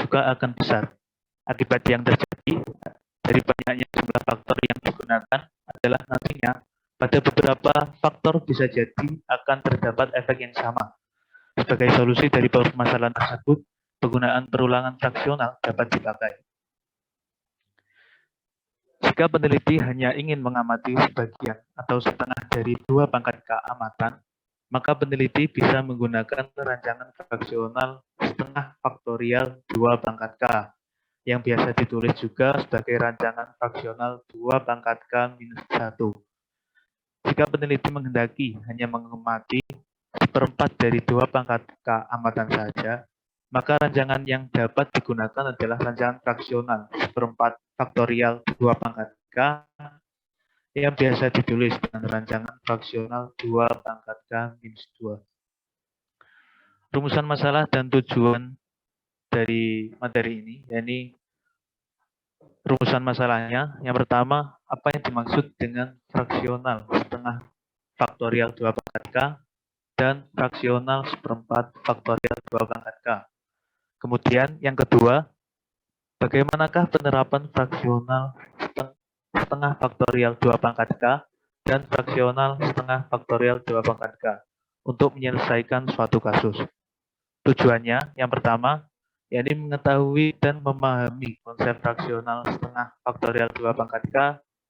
juga akan besar. Akibat yang terjadi dari banyaknya jumlah faktor yang digunakan adalah nantinya pada beberapa faktor bisa jadi akan terdapat efek yang sama. Sebagai solusi dari permasalahan tersebut, penggunaan perulangan fraksional dapat dipakai. Jika peneliti hanya ingin mengamati sebagian atau setengah dari 2 pangkat K amatan, maka peneliti bisa menggunakan rancangan fraksional setengah faktorial 2 pangkat K, yang biasa ditulis juga sebagai rancangan fraksional 2 pangkat K minus 1. Jika peneliti menghendaki hanya mengamati seperempat dari 2 pangkat K amatan saja, maka rancangan yang dapat digunakan adalah rancangan fraksional seperempat faktorial 2 pangkat K yang biasa ditulis dengan rancangan fraksional 2 pangkat K minus 2. Rumusan masalah dan tujuan dari materi ini, yakni rumusan masalahnya. Yang pertama, apa yang dimaksud dengan fraksional setengah faktorial 2 pangkat K dan fraksional seperempat faktorial 2 pangkat K. Kemudian yang kedua, bagaimanakah penerapan fraksional setengah faktorial 2 pangkat K dan fraksional setengah faktorial 2 pangkat K untuk menyelesaikan suatu kasus. Tujuannya, yang pertama, yakni mengetahui dan memahami konsep fraksional setengah faktorial 2 pangkat K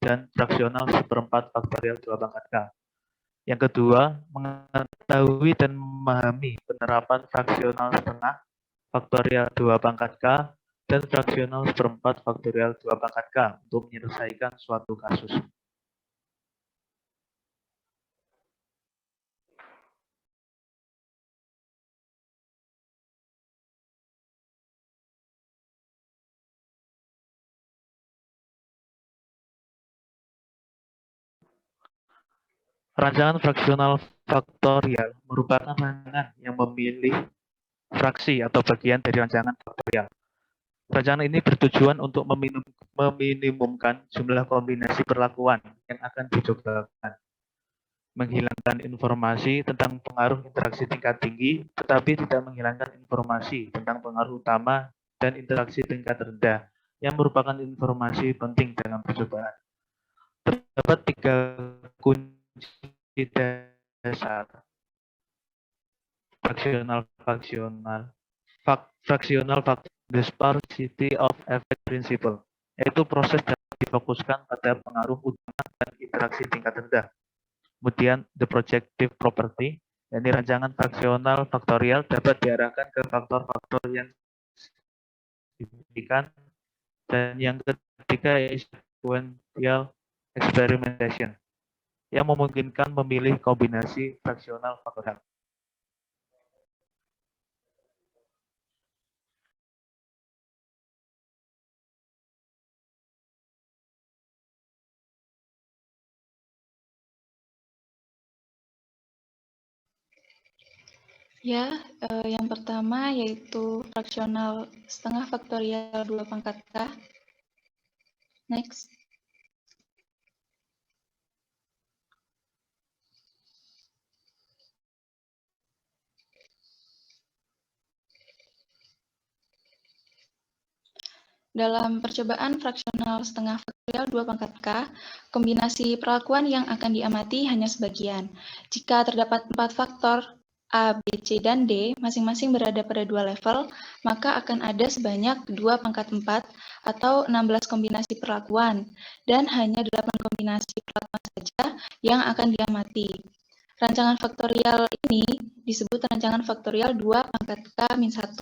dan fraksional seperempat faktorial 2 pangkat K. Yang kedua, mengetahui dan memahami penerapan fraksional setengah faktorial 2 pangkat K dan fraksional seperempat faktorial 2 pangkat K untuk menyelesaikan suatu kasus. Rancangan fraksional faktorial merupakan rancangan yang memilih fraksi atau bagian dari rancangan faktorial. Rancangan ini bertujuan untuk meminimumkan jumlah kombinasi perlakuan yang akan dicobakan, menghilangkan informasi tentang pengaruh interaksi tingkat tinggi, tetapi tidak menghilangkan informasi tentang pengaruh utama dan interaksi tingkat rendah, yang merupakan informasi penting dalam percobaan. Terdapat 3 kunci dasar fraksional the sparsity of effect principle, yaitu proses dapat difokuskan pada pengaruh utama dan interaksi tingkat rendah. Kemudian the projective property, yakni rancangan fraksional faktorial dapat diarahkan ke faktor-faktor yang signifikan, dan yang ketiga sequential experimentation, yang memungkinkan memilih kombinasi fraksional faktorial. Ya, yang pertama yaitu fraksional setengah faktorial 2 pangkat K. Next. Dalam percobaan fraksional setengah faktorial 2 pangkat K, kombinasi perlakuan yang akan diamati hanya sebagian. Jika terdapat 4 faktor A, B, C, dan D, masing-masing berada pada 2 level, maka akan ada sebanyak 2 pangkat 4 atau 16 kombinasi perlakuan, dan hanya 8 kombinasi perlakuan saja yang akan diamati. Rancangan faktorial ini disebut rancangan faktorial 2 pangkat K-1.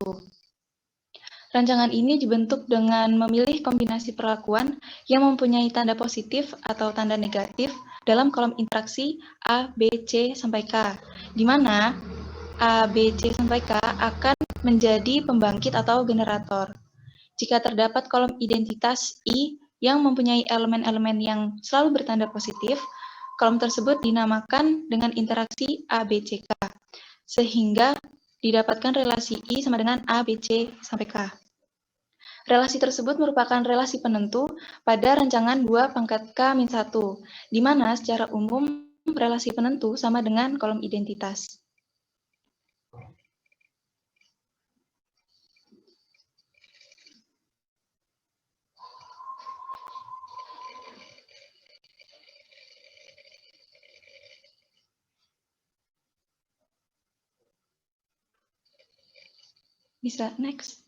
Rancangan ini dibentuk dengan memilih kombinasi perlakuan yang mempunyai tanda positif atau tanda negatif dalam kolom interaksi A, B, C, sampai K, di mana A, B, C, sampai K akan menjadi pembangkit atau generator. Jika terdapat kolom identitas I yang mempunyai elemen-elemen yang selalu bertanda positif, kolom tersebut dinamakan dengan interaksi A, B, C, K, sehingga didapatkan relasi I sama dengan A, B, C, sampai K. Relasi tersebut merupakan relasi penentu pada rancangan 2 pangkat K-1, di mana secara umum relasi penentu sama dengan kolom identitas. Bisa next.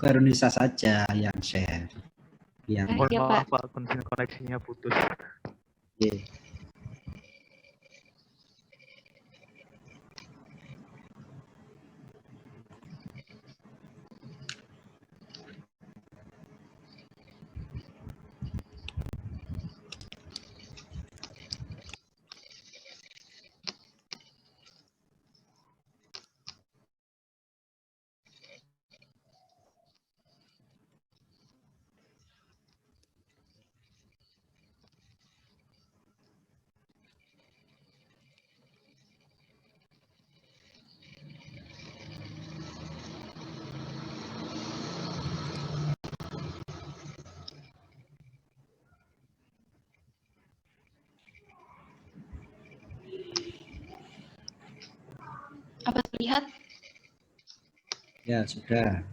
Khairunisa saja yang share. Yang Mohon Ya, maaf Pak. Pak, koneksinya putus. Y. Apa terlihat? Ya, sudah.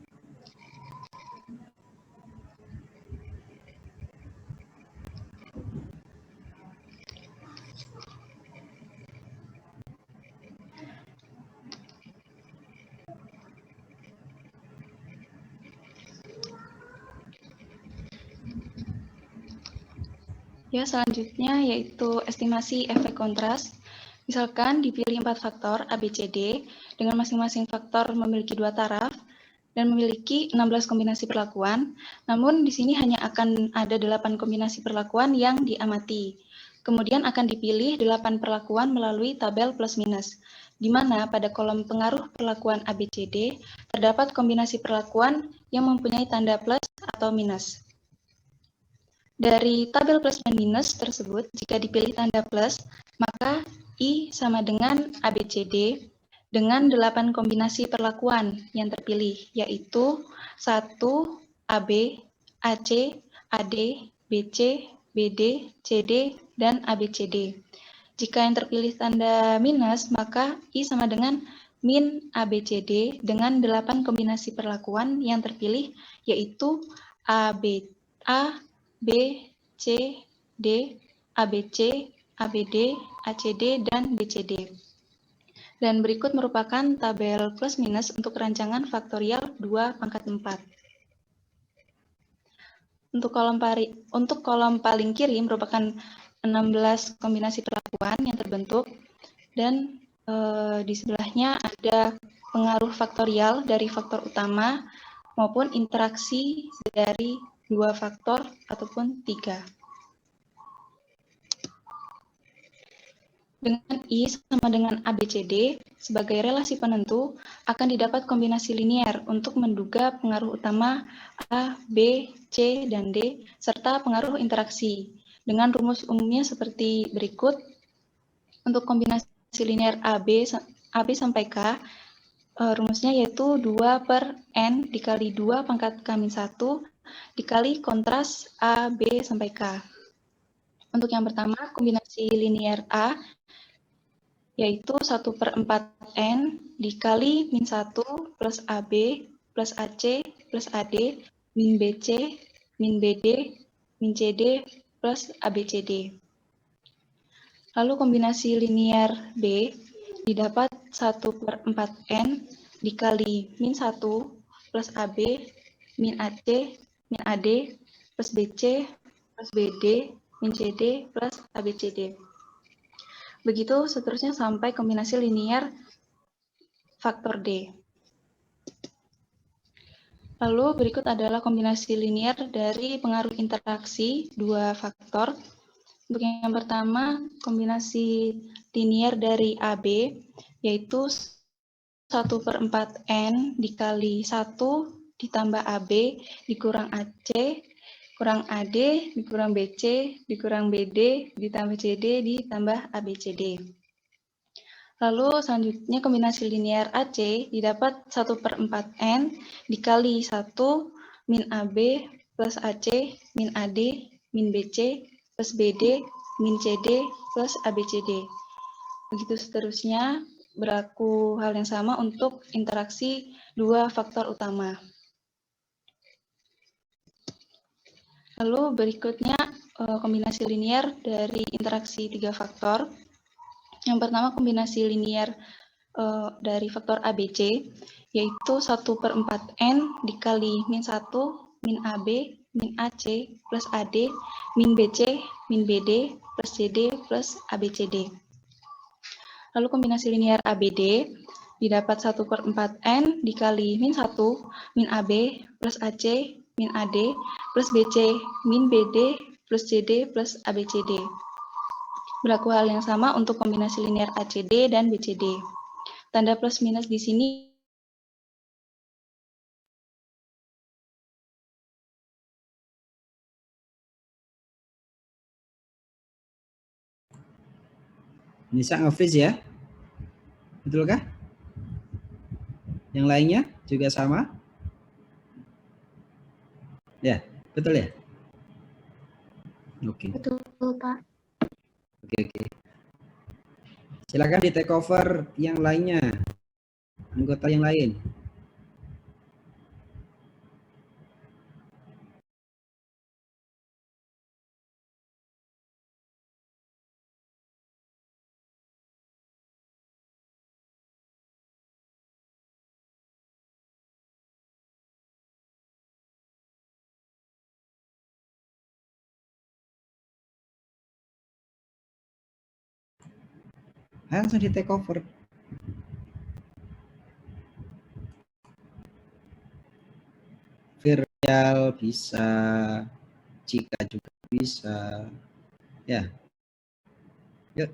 Ya, selanjutnya yaitu estimasi efek kontras. Misalkan dipilih 4 faktor ABCD dengan masing-masing faktor memiliki 2 taraf dan memiliki 16 kombinasi perlakuan, namun di sini hanya akan ada 8 kombinasi perlakuan yang diamati. Kemudian akan dipilih 8 perlakuan melalui tabel plus minus, di mana pada kolom pengaruh perlakuan ABCD terdapat kombinasi perlakuan yang mempunyai tanda plus atau minus. Dari tabel plus dan minus tersebut, jika dipilih tanda plus, maka I sama dengan ABCD dengan 8 kombinasi perlakuan yang terpilih, yaitu 1, AB, AC, AD, BC, BD, CD, dan ABCD. Jika yang terpilih tanda minus, maka I sama dengan min ABCD dengan 8 kombinasi perlakuan yang terpilih, yaitu AB, A, B, C, D, ABC, ABD, ACD, dan BCD. Dan berikut merupakan tabel plus minus untuk rancangan faktorial 2 pangkat 4. Untuk kolom paling kiri merupakan 16 kombinasi perlakuan yang terbentuk, dan di sebelahnya ada pengaruh faktorial dari faktor utama maupun interaksi dari 2 faktor ataupun 3. Dengan I sama dengan ABCD sebagai relasi penentu, akan didapat kombinasi linear untuk menduga pengaruh utama A, B, C, dan D, serta pengaruh interaksi. Dengan rumus umumnya seperti berikut. Untuk kombinasi linear AB sampai K, rumusnya yaitu 2 per N dikali 2 pangkat K-1 dikali kontras A, B, sampai K. Untuk yang pertama, kombinasi linear A, yaitu 1 per 4 N dikali min 1 plus AB plus AC plus AD min BC min BD min CD plus ABCD. Lalu kombinasi linear B didapat 1 per 4 N dikali min 1 plus AB min AC min AD plus BC plus BD min CD plus ABCD. Begitu seterusnya sampai kombinasi linear faktor D. Lalu berikut adalah kombinasi linear dari pengaruh interaksi 2 faktor. Untuk yang pertama, kombinasi linear dari AB, yaitu 1 per 4 N dikali 1 ditambah AB dikurang AC, kurang AD dikurang BC dikurang BD ditambah CD ditambah ABCD. Lalu selanjutnya kombinasi linear AC didapat 1/4N dikali 1 min AB plus AC min AD min BC plus BD min CD plus ABCD. Begitu seterusnya, berlaku hal yang sama untuk interaksi dua faktor utama. Lalu berikutnya kombinasi linear dari interaksi tiga faktor. Yang pertama kombinasi linear dari faktor ABC, yaitu 1/4N dikali min 1, min AB, min AC, plus AD, min BC, min BD, plus CD, plus ABCD. Lalu kombinasi linear ABD didapat 1/4N dikali min 1, min AB, plus AC, min AD, plus BC, min BD, plus CD, plus ABCD. Berlaku hal yang sama untuk kombinasi linear ACD dan BCD. Tanda plus minus di sini Nisa nge-freeze ya? Betulkah? Yang lainnya juga sama? Ya, betul ya? Oke. Betul, Pak. Oke. Silakan di take over yang lainnya. Anggota yang lain. Langsung di take over. Virtual bisa, jika juga bisa. Ya. Yuk.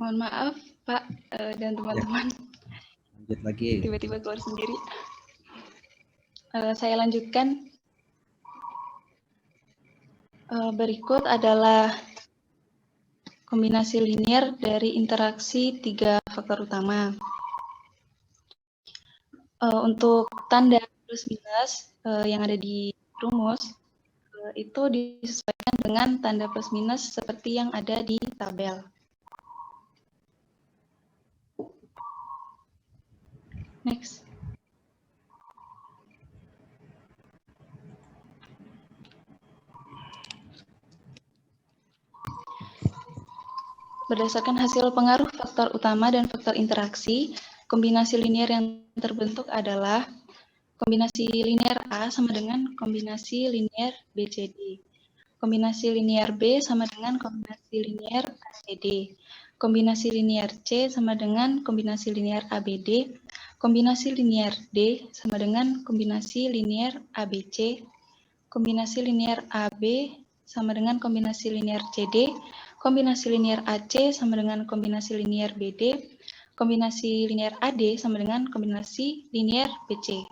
mohon maaf Pak dan teman-teman. Lanjut lagi. Tiba-tiba keluar sendiri. Saya lanjutkan. Berikut adalah kombinasi linear dari interaksi tiga faktor utama. Untuk tanda plus minus yang ada di rumus, itu disesuaikan dengan tanda plus minus seperti yang ada di tabel. Next. Berdasarkan hasil pengaruh faktor utama dan faktor interaksi, kombinasi linear yang terbentuk adalah kombinasi linear A sama dengan kombinasi linear BCD. Kombinasi linear B sama dengan kombinasi linear ACD. Kombinasi linear C sama dengan kombinasi linear ABD. Kombinasi linear D sama dengan kombinasi linear ABC. Kombinasi linear AB sama dengan kombinasi linear CD. Kombinasi linear AC sama dengan kombinasi linear BD. Kombinasi linear AD sama dengan kombinasi linear BC.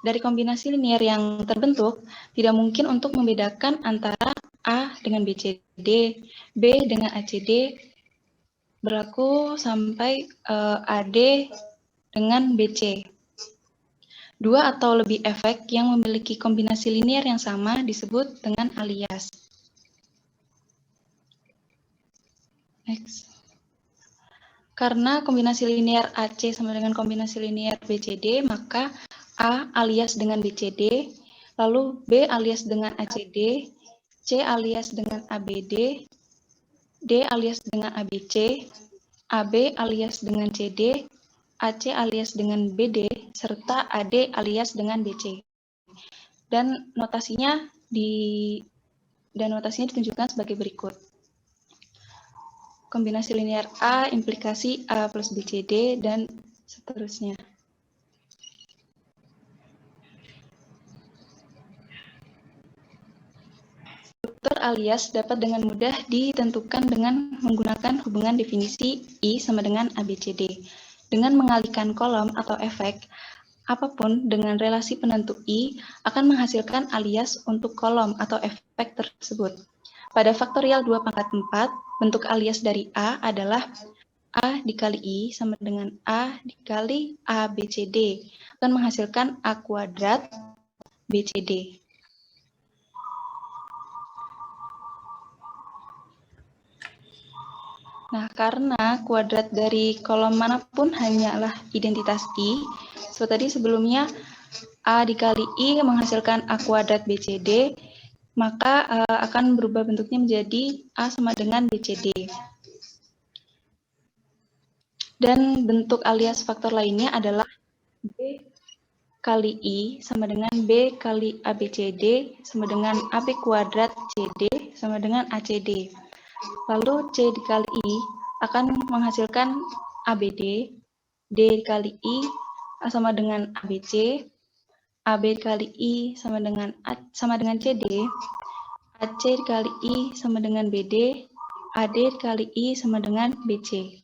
Dari kombinasi linear yang terbentuk, tidak mungkin untuk membedakan antara A dengan BCD, B dengan ACD, berlaku sampai AD dengan BC. Dua atau lebih efek yang memiliki kombinasi linear yang sama disebut dengan alias. Next. Karena kombinasi linear AC sama dengan kombinasi linear BCD, maka A alias dengan BCD, lalu B alias dengan ACD, C C alias dengan ABD, D alias dengan ABC, AB alias dengan CD, AC alias dengan BD, serta AD alias dengan BC. Dan notasinya ditunjukkan sebagai berikut. Kombinasi linear A, implikasi A plus BCD, dan seterusnya. Struktur alias dapat dengan mudah ditentukan dengan menggunakan hubungan definisi I sama dengan ABCD. Dengan mengalihkan kolom atau efek, apapun dengan relasi penentu I akan menghasilkan alias untuk kolom atau efek tersebut. Pada faktorial 2 pangkat 4, bentuk alias dari A adalah A dikali I sama dengan A dikali ABCD, akan menghasilkan A kuadrat BCD. Nah, karena kuadrat dari kolom manapun hanyalah identitas I, seperti tadi sebelumnya A dikali I menghasilkan A kuadrat BCD, maka akan berubah bentuknya menjadi A sama dengan BCD. Dan bentuk alias faktor lainnya adalah B kali I sama dengan B kali ABCD sama dengan AB kuadrat CD sama dengan ACD. Lalu C dikali I akan menghasilkan ABD, D dikali I sama dengan ABC, AB dikali I sama dengan CD, AC dikali I sama dengan BD, AD dikali I sama dengan BC.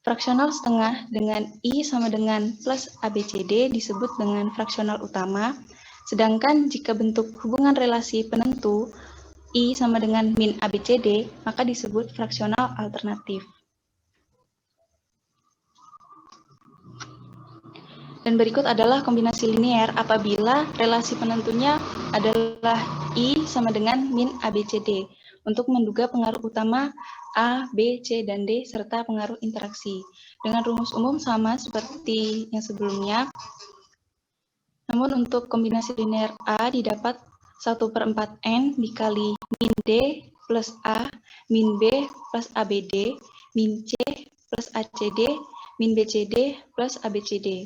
Fraksional setengah dengan I sama dengan plus ABCD disebut dengan fraksional utama, sedangkan jika bentuk hubungan relasi penentu I sama dengan min ABCD, maka disebut fraksional alternatif. Dan berikut adalah kombinasi linear apabila relasi penentunya adalah I sama dengan min ABCD untuk menduga pengaruh utama A, B, C, dan D serta pengaruh interaksi. Dengan rumus umum sama seperti yang sebelumnya, namun untuk kombinasi linear A didapat 1/4N dikali min D plus A, min B plus ABD, min C plus ACD, min BCD plus ABCD.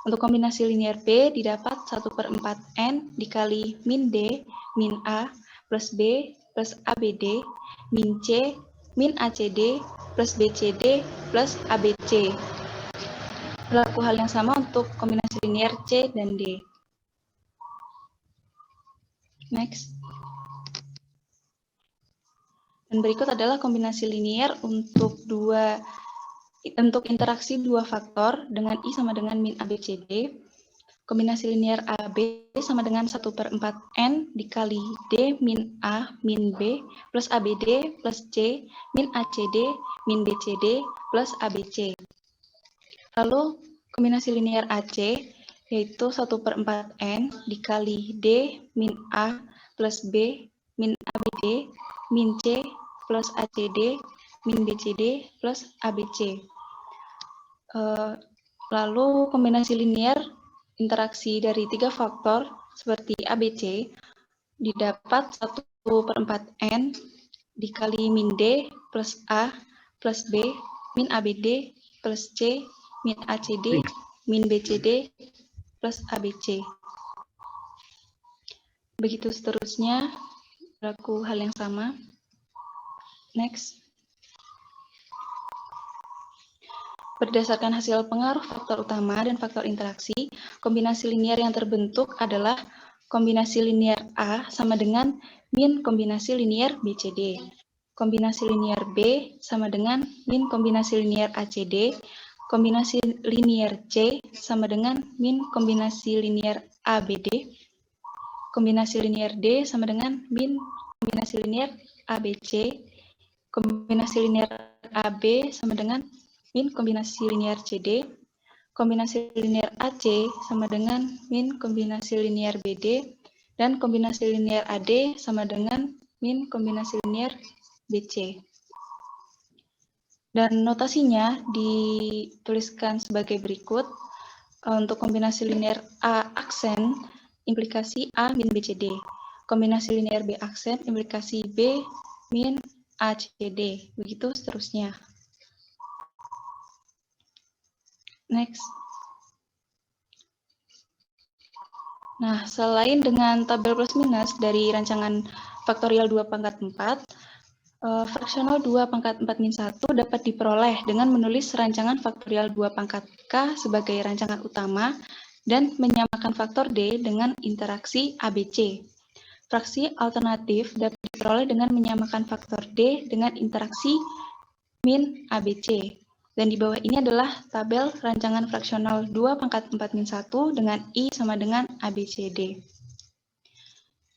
Untuk kombinasi linear B didapat 1/4N dikali min D, min A, plus B, plus ABD, min C, min ACD, plus BCD, plus ABC. Berlaku hal yang sama untuk kombinasi linear C dan D. Next. Dan berikut adalah kombinasi linear untuk interaksi dua faktor dengan I sama dengan min ABCD. Kombinasi linear AB sama dengan 1/4N dikali D min A min B plus ABD plus C min ACD min BCD plus ABC. Lalu kombinasi linear AC yaitu 1/4N dikali D min A plus B min ABD min C plus ACD min BCD plus ABC. Lalu kombinasi linear interaksi dari tiga faktor seperti ABC didapat 1/4N dikali min D plus A plus B min ABD plus C min ACD min BCD plus ABC. Begitu seterusnya, berlaku hal yang sama. Next. Berdasarkan hasil pengaruh faktor utama dan faktor interaksi, kombinasi linear yang terbentuk adalah kombinasi linear A sama dengan min kombinasi linear BCD. Kombinasi linear B sama dengan min kombinasi linear ACD. Kombinasi linear C sama dengan min kombinasi linear ABD. Kombinasi linear D sama dengan min kombinasi linear ABC. Kombinasi linear AB sama dengan min kombinasi linear CD, kombinasi linear AC sama dengan min kombinasi linear BD, dan kombinasi linear AD sama dengan min kombinasi linear BC. Dan notasinya dituliskan sebagai berikut. Untuk kombinasi linear A aksen, implikasi A min BCD. kombinasi linear B aksen, implikasi B, min, A, C, D. Begitu seterusnya. Next. Nah, selain dengan tabel plus minus dari rancangan faktorial 2 pangkat 4, fraksional 2 pangkat 4 min 1 dapat diperoleh dengan menulis rancangan faktorial 2 pangkat K sebagai rancangan utama dan menyamakan faktor D dengan interaksi ABC. Fraksi alternatif dapat diperoleh dengan menyamakan faktor D dengan interaksi min ABC. Dan di bawah ini adalah tabel rancangan fraksional 2 pangkat 4 min 1 dengan I sama dengan ABCD.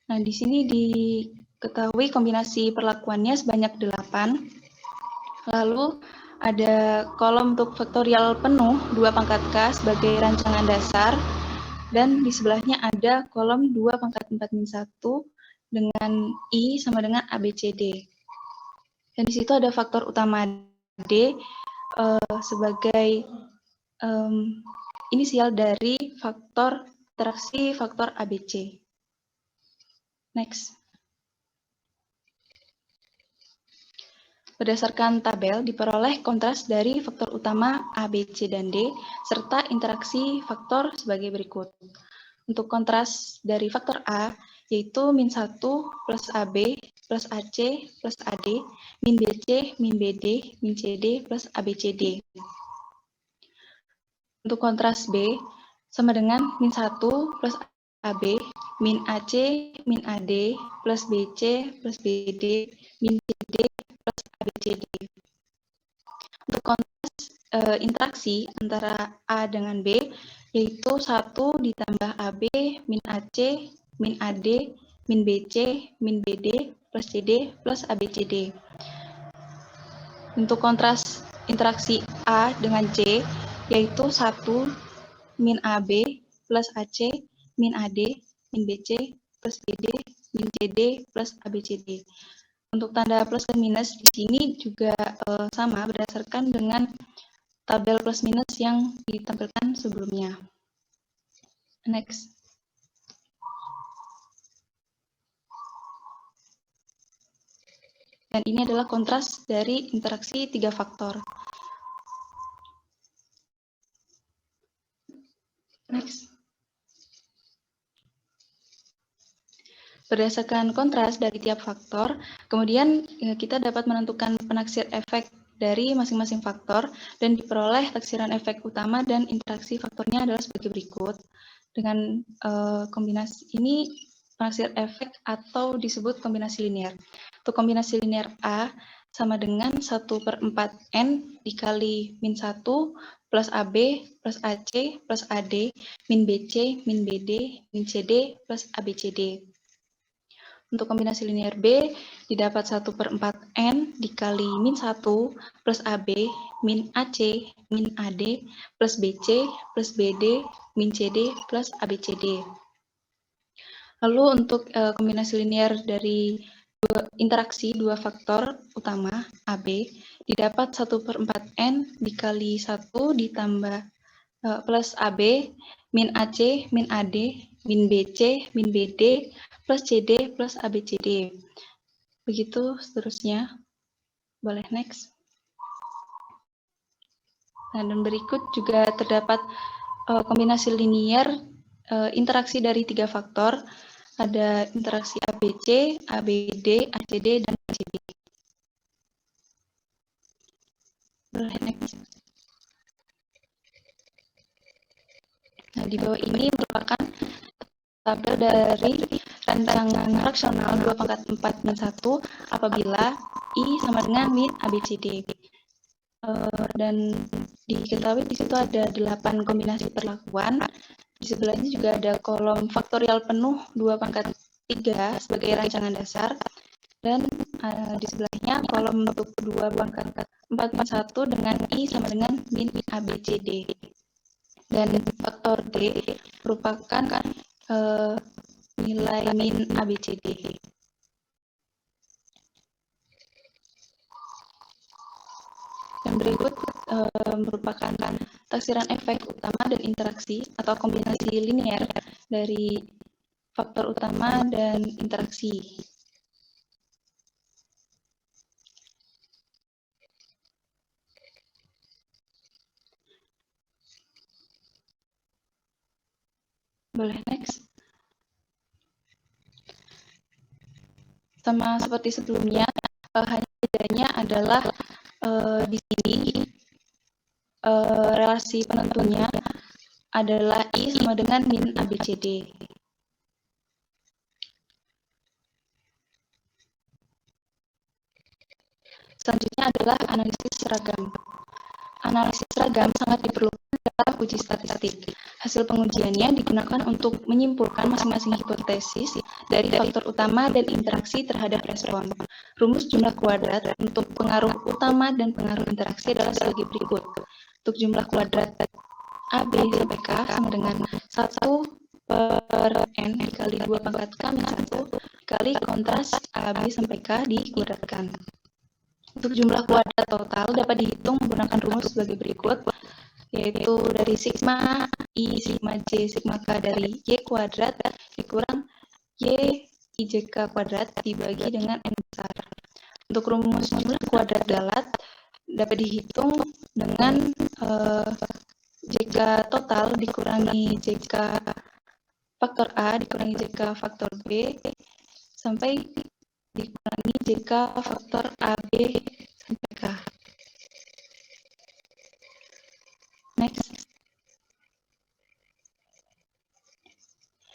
Nah, di sini diketahui kombinasi perlakuannya sebanyak 8. Lalu ada kolom untuk faktorial penuh 2 pangkat K sebagai rancangan dasar. Dan di sebelahnya ada kolom 2 pangkat 4 min 1 dengan I sama dengan ABCD. Dan di situ ada faktor utama D sebagai inisial dari faktor interaksi faktor ABC. Next. Berdasarkan tabel diperoleh kontras dari faktor utama A, B, C, dan D serta interaksi faktor sebagai berikut. Untuk kontras dari faktor A yaitu min 1 plus AB plus AC plus AD, min BC, min BD, min CD plus ABCD. Untuk kontras B sama dengan min 1 plus AB, min AC, min AD, plus BC, plus BD, min CD, plus ABCD. Untuk kontras interaksi antara A dengan B, yaitu 1 ditambah AB, min AC, min AD, min BC, min BD, plus CD, plus ABCD. Untuk kontras interaksi A dengan C, yaitu 1 min AB plus AC, min AD, min BC, plus BD, min CD, plus ABCD. Untuk tanda plus dan minus di sini juga sama berdasarkan dengan tabel plus minus yang ditampilkan sebelumnya. Next. Dan ini adalah kontras dari interaksi 3 faktor. Next. Berdasarkan kontras dari tiap faktor, kemudian kita dapat menentukan penaksir efek dari masing-masing faktor dan diperoleh taksiran efek utama dan interaksi faktornya adalah sebagai berikut. Dengan kombinasi ini penaksir efek atau disebut kombinasi linear. Untuk kombinasi linear A sama dengan 1/4N dikali min 1 plus AB plus AC plus AD min BC min BD min CD plus ABCD. Untuk kombinasi linear B didapat 1/4N dikali min 1 plus AB min AC min AD plus BC plus BD min CD plus ABCD. Lalu untuk kombinasi linear dari interaksi 2 faktor utama AB didapat 1/4N dikali 1 ditambah plus AB min AC min AD min BC min BD plus CD plus ABCD. Begitu seterusnya. Boleh next. Nah, dan berikut juga terdapat kombinasi linear interaksi dari 3 faktor. Ada interaksi ABC, ABD, ACD, dan ACD. Boleh next. Nah, di bawah ini merupakan tabel dari rancangan fraksional 2 pangkat 4 min 1 apabila I sama dengan min ABCD. Dan diketahui di situ ada 8 kombinasi perlakuan. Di sebelahnya juga ada kolom faktorial penuh 2 pangkat 3 sebagai rancangan dasar. Dan di sebelahnya kolom untuk 2 pangkat 4 min 1 dengan I sama dengan min ABCD. Dan faktor D merupakan nilai min ABCD. Dan berikut merupakan taksiran efek utama dan interaksi atau kombinasi linear dari faktor utama dan interaksi. Boleh next. Sama seperti sebelumnya, hanya bedanya adalah di sini relasi penentunya adalah I sama dengan min ABCD. Selanjutnya adalah analisis seragam. Analisis seragam sangat diperlukan dalam uji statistik. Hasil pengujiannya digunakan untuk menyimpulkan masing-masing hipotesis dari faktor utama dan interaksi terhadap respon. Rumus jumlah kuadrat untuk pengaruh utama dan pengaruh interaksi adalah sebagai berikut. Untuk jumlah kuadrat AB sampai K sama dengan 1/n dikali 2 pangkat K min 1 dikali kontras AB sampai K dikuadratkan. Untuk jumlah kuadrat total dapat dihitung menggunakan rumus sebagai berikut, yaitu dari sigma I sigma J sigma K dari Y kuadrat dikurang Y IJK kuadrat dibagi dengan N besar. Untuk rumus jumlah kuadrat dalat dapat dihitung dengan JK total dikurangi JK faktor A dikurangi JK faktor B sampai dikurangi JK faktor AB sampai K. Next.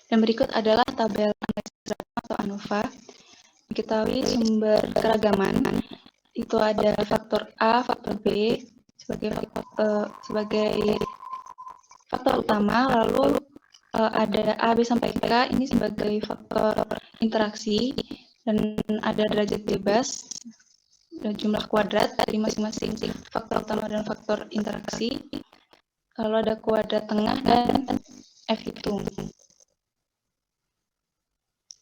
Dan berikut adalah tabel analisis seragam atau ANOVA. Diketahui sumber keragaman itu ada faktor A, faktor B sebagai faktor utama, lalu ada A, B sampai K ini sebagai faktor interaksi, dan ada derajat bebas dan jumlah kuadrat dari masing-masing faktor utama dan faktor interaksi. Lalu ada kuadrat tengah dan F hitung.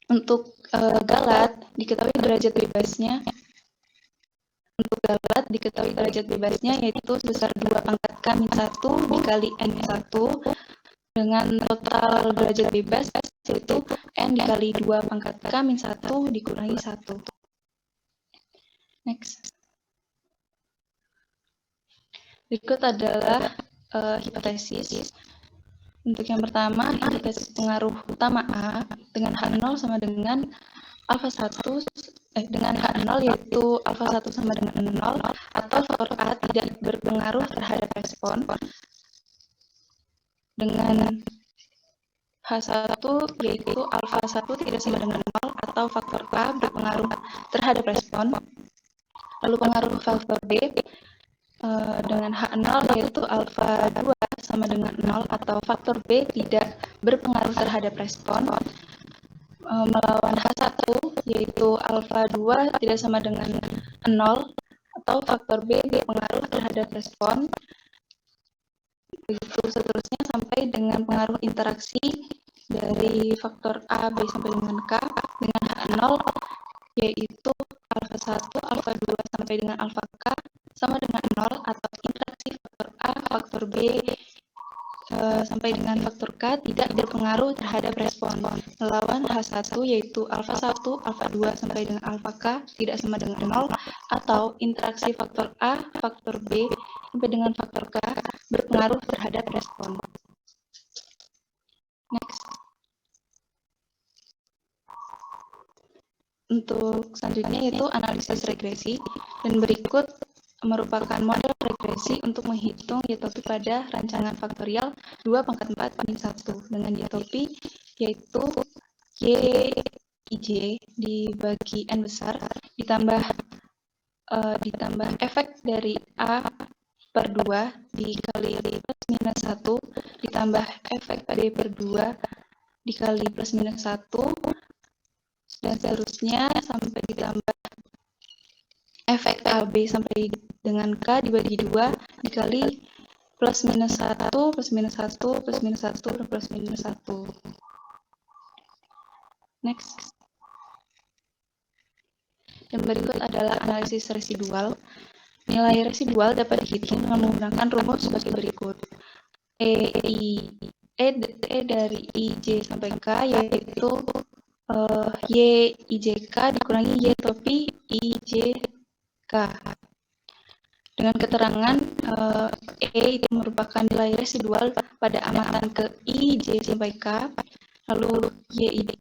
Untuk galat diketahui derajat bebasnya. Untuk galat diketahui derajat bebasnya yaitu sebesar 2 pangkat K min 1 dikali N min 1 dengan total derajat bebas yaitu N dikali 2 pangkat K min 1 dikurangi 1. Next. Berikut adalah hipotesis. Untuk yang pertama, hipotesis pengaruh utama A dengan H0 sama dengan alfa 1 dengan H0 yaitu alfa 1 sama dengan 0 atau faktor A tidak berpengaruh terhadap respon. Dengan H1 yaitu alfa 1 tidak sama dengan 0 atau faktor A berpengaruh terhadap respon. Lalu pengaruh faktor B dengan H0 yaitu alfa 2 sama dengan 0 atau faktor B tidak berpengaruh terhadap respon. Melawan H1 yaitu alfa 2 tidak sama dengan 0 atau faktor B berpengaruh terhadap respon. Begitu seterusnya sampai dengan pengaruh interaksi dari faktor A, B sampai dengan K dengan H0 yaitu alfa 1, alfa 2 sampai dengan alfa K sama dengan 0 atau interaksi faktor A, faktor B sampai dengan faktor K tidak berpengaruh terhadap respon. Melawan H1 yaitu alfa 1, alfa 2 sampai dengan alfa K tidak sama dengan 0 atau interaksi faktor A, faktor B sampai dengan faktor K berpengaruh terhadap respon. Next. Untuk selanjutnya yaitu analisis regresi, dan berikut merupakan model regresi untuk menghitung dietopi pada rancangan faktorial 2 pangkat 4 min 1 dengan dietopi yaitu Y IJ dibagi N besar ditambah efek dari A per 2 dikali plus minus 1 ditambah efek D per 2 dikali plus minus 1 dan seterusnya sampai ditambah efek AB sampai dengan K dibagi 2 dikali plus minus 1, plus minus 1, plus minus 1, dan plus minus 1. Next. Yang berikut adalah analisis residual. Nilai residual dapat dihitung dengan menggunakan rumus sebagai berikut. E dari IJ sampai K, yaitu Y IJK dikurangi Y topi IJK. Dengan keterangan E itu merupakan nilai residual pada amatan ke IJ sampai K, lalu Y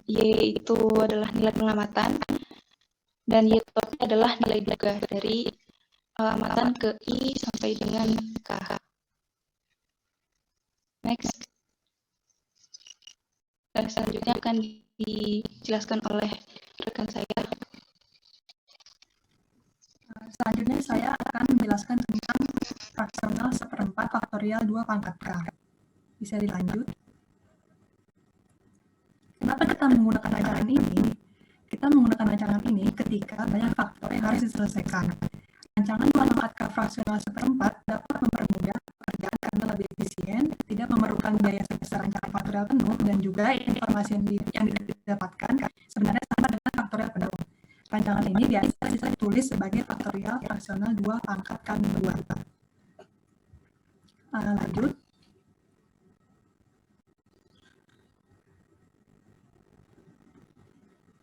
itu adalah nilai pengamatan, dan Y topi adalah nilai duga dari amatan ke I sampai dengan K. Next. Selanjutnya akan dijelaskan oleh rekan saya. Selanjutnya saya akan menjelaskan tentang fraksional seperempat faktorial 2 pangkat K. Bisa dilanjut. Kenapa kita menggunakan rancangan ini? Kita menggunakan rancangan ini ketika banyak faktor yang harus diselesaikan. Rancangan 2 pangkat K fraksional seperempat dapat mempermudah pekerjaan karena lebih efisien, tidak memerlukan biaya sebesar rancangan faktorial penuh, dan juga informasi yang didapatkan sebenarnya sama dengan faktorial penuh. Rancangan ini biasa ditulis sebagai faktorial fraksional 2 pangkat K-2. Lanjut.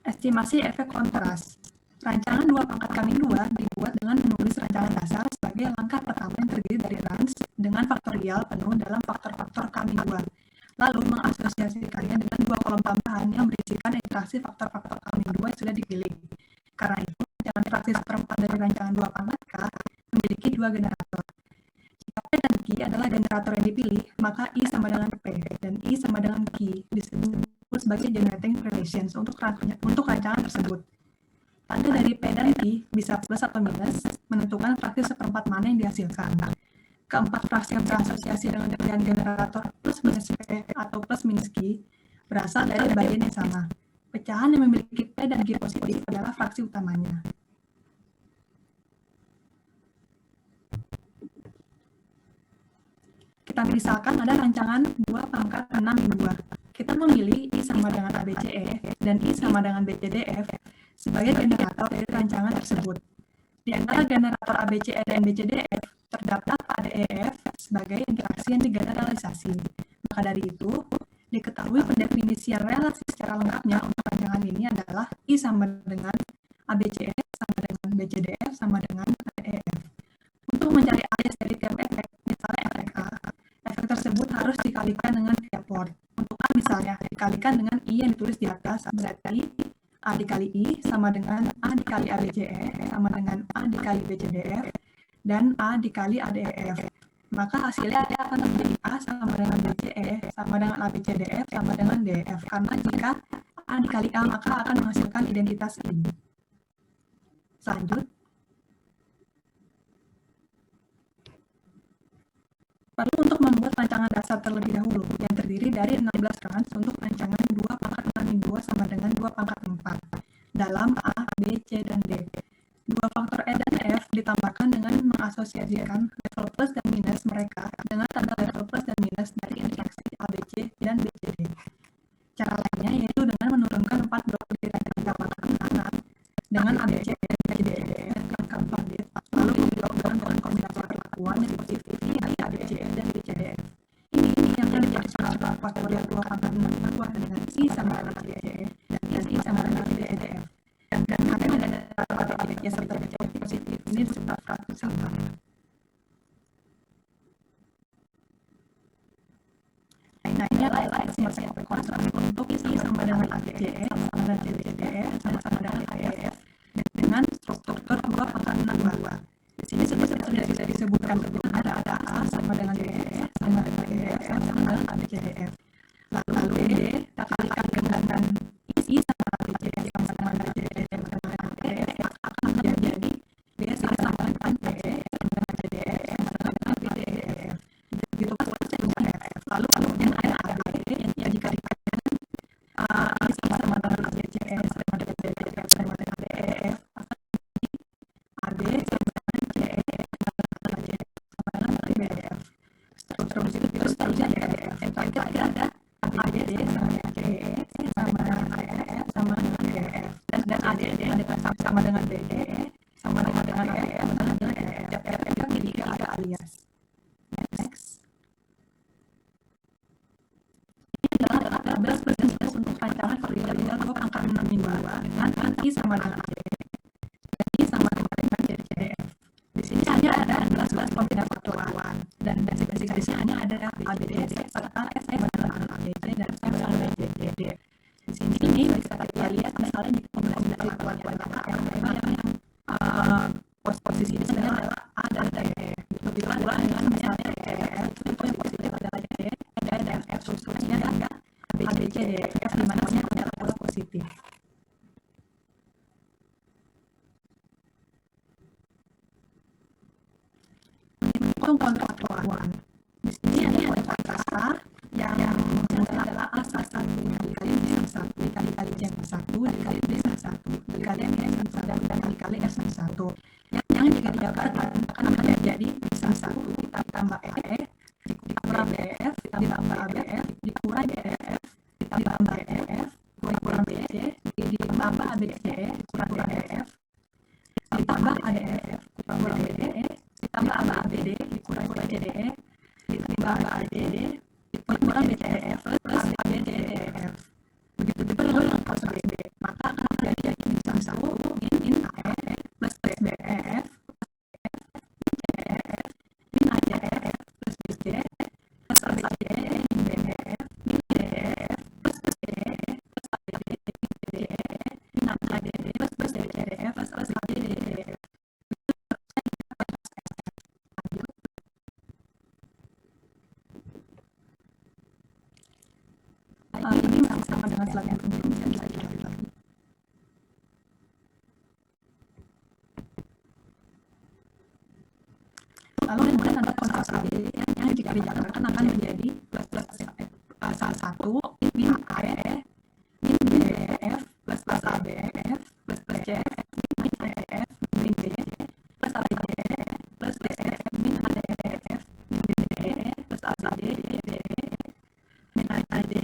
Estimasi efek kontras. Rancangan 2 pangkat K-2 dibuat dengan menulis rancangan dasar sebagai langkah pertama yang terdiri dari range dengan faktorial penuh dalam faktor-faktor K-2. Lalu mengasosiasikannya dengan 2 kolom tambahan yang berisikan interaksi faktor-faktor K-2 yang sudah dipilih. Karena itu, rancangan fraksi seperempat dari rancangan 2 pangkat K memiliki 2 generator. Jika P dan Q adalah generator yang dipilih, maka I sama dengan P dan I sama dengan Q disebut sebagai generating relations untuk rancangan tersebut. Tanda dari P dan Q bisa plus atau minus menentukan fraksi seperempat mana yang dihasilkan. Keempat fraksi yang berasosiasi dengan kerjaan generator plus minus P atau plus minus Q berasal dari bagian yang sama. Pecahan yang memiliki P dan Q positif adalah fraksi utamanya. Kita misalkan ada rancangan 2 pangkat 6-2. Kita memilih I sama dengan ABCE dan I sama dengan BCDF sebagai generator dari rancangan tersebut. Di antara generator ABCE dan BCDF, terdapat ADEF sebagai interaksi yang digeneralisasi. Maka dari itu, diketahui pendefinisian relasi secara lengkapnya untuk rancangan ini adalah I sama dengan ABCE sama dengan BCDF sama dengan ADEF. Untuk mencari alias dari tiap efek, misalnya efek A, efek tersebut harus dikalikan dengan P-port. Untuk A misalnya, dikalikan dengan I yang ditulis di atas, berarti A dikali I sama dengan A dikali ABCE sama dengan A dikali BCDF dan A dikali ADEF. Maka hasilnya akan menjadi A sama dengan BCE sama dengan ABCDF sama dengan DF. Karena jika A dikali A maka akan menghasilkan identitas I. Selanjut. Perlu untuk membuat rancangan dasar terlebih dahulu yang terdiri dari 16 range untuk rancangan 2 pangkat 6-2 sama dengan 2 pangkat 4 dalam A, B, C, dan D. 2 faktor E dan F ditambahkan dengan mengasosiasikan level plus dan minus mereka dengan tanda level plus dan minus dari interaksi ABC dan BCD. Cara lainnya yaitu dengan menurunkan 4 blok di rancangan pangkat 6 dengan ABC dan BCD dan pangkat 4D, lalu diblokkan dengan kombinasi perlakuan yang positif dari ABC dan BCDF. Ini yang akan menjadi soal faktorial 2 pangkat 6 dengan I sama dengan ABC dan I sama dengan BCDF. Dan akan ada pada ABC serta BCDF positif ini disebut fraksi sama. Nah, ini adalah estimasi efek kontras untuk I sama dengan ABCE sama dengan BCDF sama dengan ADEF dengan struktur 2 pangkat 6-2. Di sini sudah disebutkan ada A sama dengan DE sama dengan DF sama dengan ABCDF. Lalu D dikalikan dengan I sama ABCD sama dengan BCDF sama dengan ADF akan menjadi D sama dengan DE sama dengan CDF sama dengan BCDF. Begitu pula dengan F. Lalu kemudian ada AB yang dikalikan I sama dengan ABCE sama dengan BCDF sama dengan DEF akan menjadi AB sama dengan CE sama dengan ACF sama dengan BDF. Terus seterusnya ya DF. Terakhir ada ABD sama dengan CE sama dengan AEF sama dengan DF dan ADD sama dengan BDE sama dengan AEF sama dengan DF. Tiap efek ini ada alias. Next. dengan I sama dengan AB dan I sama dengan CDF. Di sini hanya ada 11 kombinasi faktoran dan basic-basicnya hanya ada ABCD serta S sama dengan ABC dan S sama dengan BCD. Di sini bisa kita lihat misalnya di kombinasi faktoran yang posisinya adalah A dan D. Begitu pula dengan misalnya DEF itu yang positif adalah D dan F strukturnya ada ABCD F di mana adalah positif. Kontraktualan. Di sini ada kontraktor yang adalah A satu dikali B satu dikali C satu dikali D satu dikali X dan dikali S satu. Yang jika didapatkan akan menjadi satu ditambah E dikurang BF ditambah ABF dikurang DEF ditambah EF kurang BC ditambah ABCE kurang DEF ditambah ADEF kurang BDE ditambah ABD dikurang CDE ditambah ADD dikurang BCDF plus ABDEF. Begitu juga dengan proses B, maka akan terjadi bisa satu min E plus BEF CDEF min ADEF plus BC plus ABCD min BDEF min DEF plus BCDE plus ABD min BDE min ADD plus BCDF plus ABDEF. Ini sama dengan slide yang sebelumnya bisa dilihat lagi. Lalu kemudian ada kontrasi AB yang jika dijalankan akan menjadi plus salah satu min AE min BF plus ABF plus CF min AEF min B plus ABD plus BF min ADEF min BDE plus ABD min ADD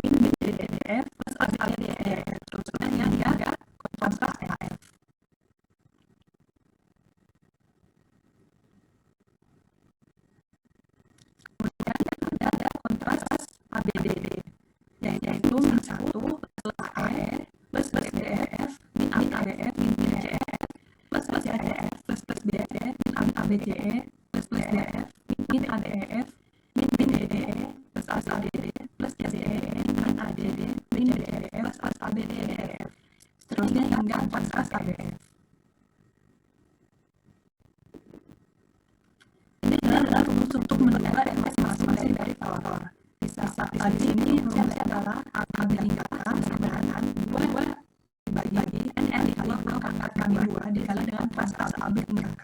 min BDEF plus ABDEF. Strukturnya yang ada kontras AF. Kemudian ada kontras ABDD yaitu min 1 plus AE plus BDEF min ABF min BCF plus ADF plus BC min ABCE plus BF min ADEF min BDE plus ADD plus CDE min ADD min BDEF plus ABDEF. Seterusnya hingga kontras ABF. Ini adalah rumus untuk menentukan MS masing-masing dari faktor. Di sini rumusnya adalah AB tingkat K sama dengan 2 dibagi N dikali 2 pangkat kami 2 dikali dengan kontras AB tingkat K.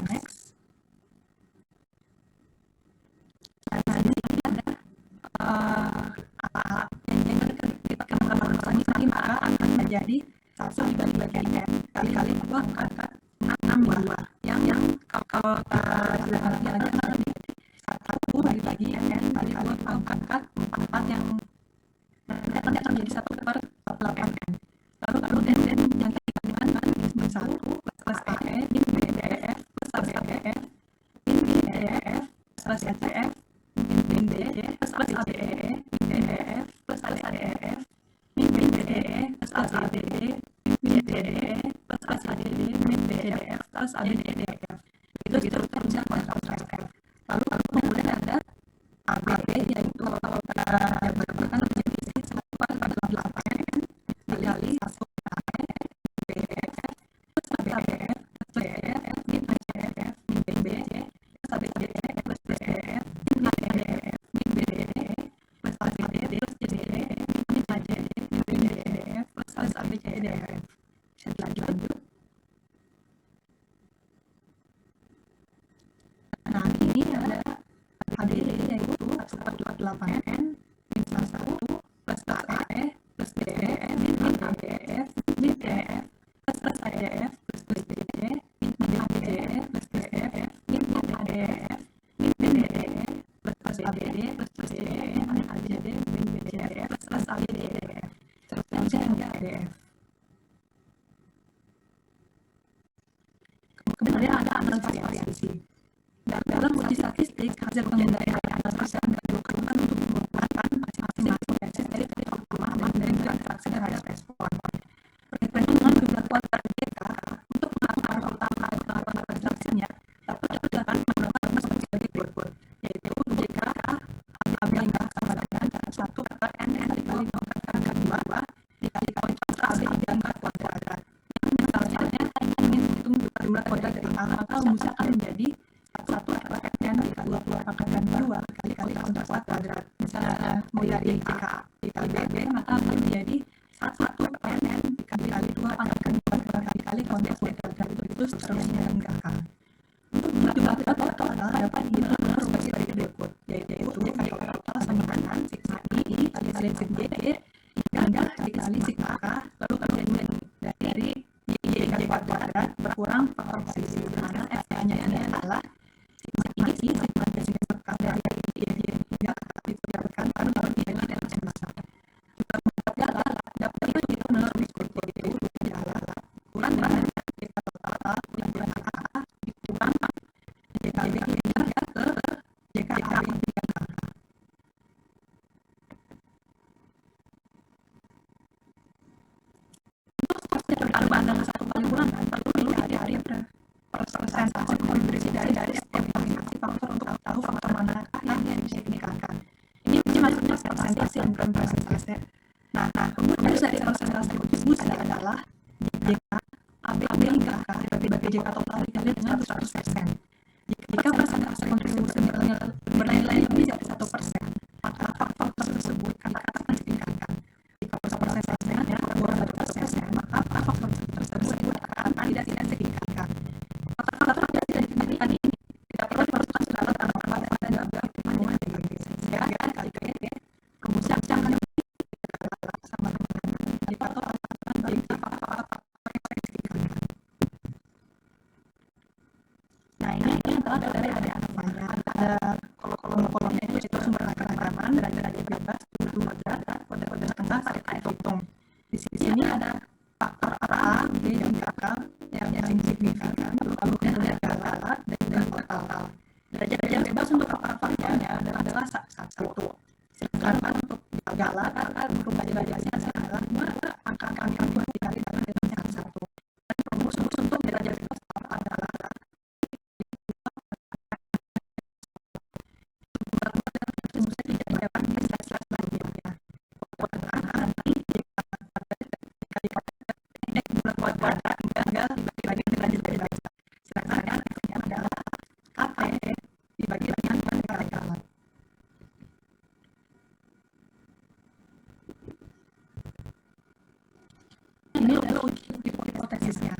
Next. Nah, di sini ada yang kita kembali maka akan menjadi 1 dibagi N kali 2 pangkat 6 yang kalau kita jelaskan lagi akan menjadi 1 dibagi N kali 2 pangkat 4 yang nanti akan menjadi 1/8N. Lalu N yang kita dengan min 1 plus AE min BDEF plus ABDEF min BDEF plus CCF min BD plus ABDE min BDEF plus ADEF min BDE plus ABD min BDE plus ADD min BDEF plus ABDEF. Itu bisa kontras F. Lalu kemudian ada ABD yaitu kalau kita jabarkan menjadi 1/8N dikali 1 AE BDEF plus ABDEF plus BDEF min ACF min BC plus ABDEF plus BCF min ADEF min BDE plus ABD plus CDE min ACD min BDEF plus ABCDEF. Bisa dilanjut. Nah, ini ada ABD yaitu 1/8N min 1 plus AE plus DE min ABF min DEF plus ADF plus BCD min ABCF plus BCF min ADF min BDE plus ABD plus BCE min ABCD min BCF plus ABDEF. Terusnya hingga ADF. Kemudian ada analisis variasi. Dalam uji statistik, hasil pengendalian analisis yang digabungkan untuk mengumpulkan masing-masing basis dari pemahaman dan juga interaksi menjadi 1 FN dikali 2 pangkatan 2 kali untuk kuadrat. Misalnya mau dari JKA dikali BB, maka akan menjadi 1 FN dikali 2 pangkatan 2 kali konteks kuadrat, itu seterusnya dan kakak. Untuk menentukan total dapat diatur sebagai berikut, yaitu JKA total sama dengan sigma I dikali sigma J hingga dikali sigma K, lalu kemudian dari Y kuadrat berkurang faktor posisi, di mana F-nya ini adalah sigma I, sigma J, sigma K dari Y hingga K dikuadratkan lalu dibagi dari sigma K. Untuk mendapat dapat itu melalui berikut, yaitu adalah kurang dengan JKA total kuadrat K dikurang JKA hingga ke JKA hingga K. Adalah satu kali ulangan perlu dicari persentase kontribusi dari setiap kombinasi faktor untuk tahu faktor manakah yang disignifikankan. Ini maksudnya persentase dan bukan persentase. Nah, kemudian dari persentase kontribusi adalah JK AB hingga K dibagi JK total dikali dengan 100%. Jika persentase kontribusi bernilai lebih dari 1%, maka faktor tersebut akan disignifikankan. Jika persentasenya kurang dari 1%, maka faktor tersebut akan tidak signifikan. Faktor yang tidak signifikan ini tidak perlu dimasukkan ke dalam tanggapan pada gambar pertemuan sehingga kali PDB rumusnya akan sama dengan indikator akan baik faktor yang signifikan. Nah, ini adalah dari antaranya ada kolom-kolomnya itu sumber keragaman dan dari bebas kuadrat kode setengah serta hitung. Di sini ada faktor A, B, dan K yang signifikan, lalu kemudian ada gala dan total. Derajat bebas untuk faktornya adalah 1. Sedangkan untuk gala berubah derajatnya adalah angka dikali dengan 1. Dan rumus untuk derajat bebas adalah rumusnya tidak dapat dijelaskan selanjutnya. Nanti kuadrat tinggal dibagi dengan derajat. Sedangkan F-nya adalah KT dibagi dengan kali gala. Ini adalah hipotesisnya.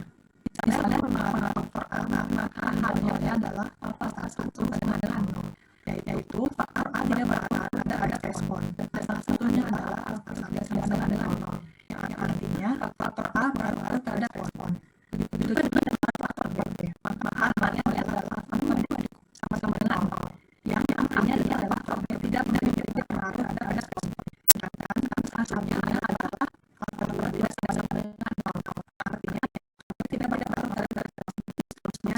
Misalnya faktor A, maka halnya adalah alfa 1 sama dengan 0, yaitu faktor A tidak ada respon. Dan salah satunya adalah alfa 3 sama dengan 0, yang artinya faktor A berada pada respon. Begitu juga dengan faktor B, maka halnya adalah faktor B sama dengan 0, yang artinya dia adalah faktor B tidak berpengaruh pada respon. Sedangkan salah satunya adalah faktor B sama dengan 0, artinya tidak berpengaruh pada respon. Seterusnya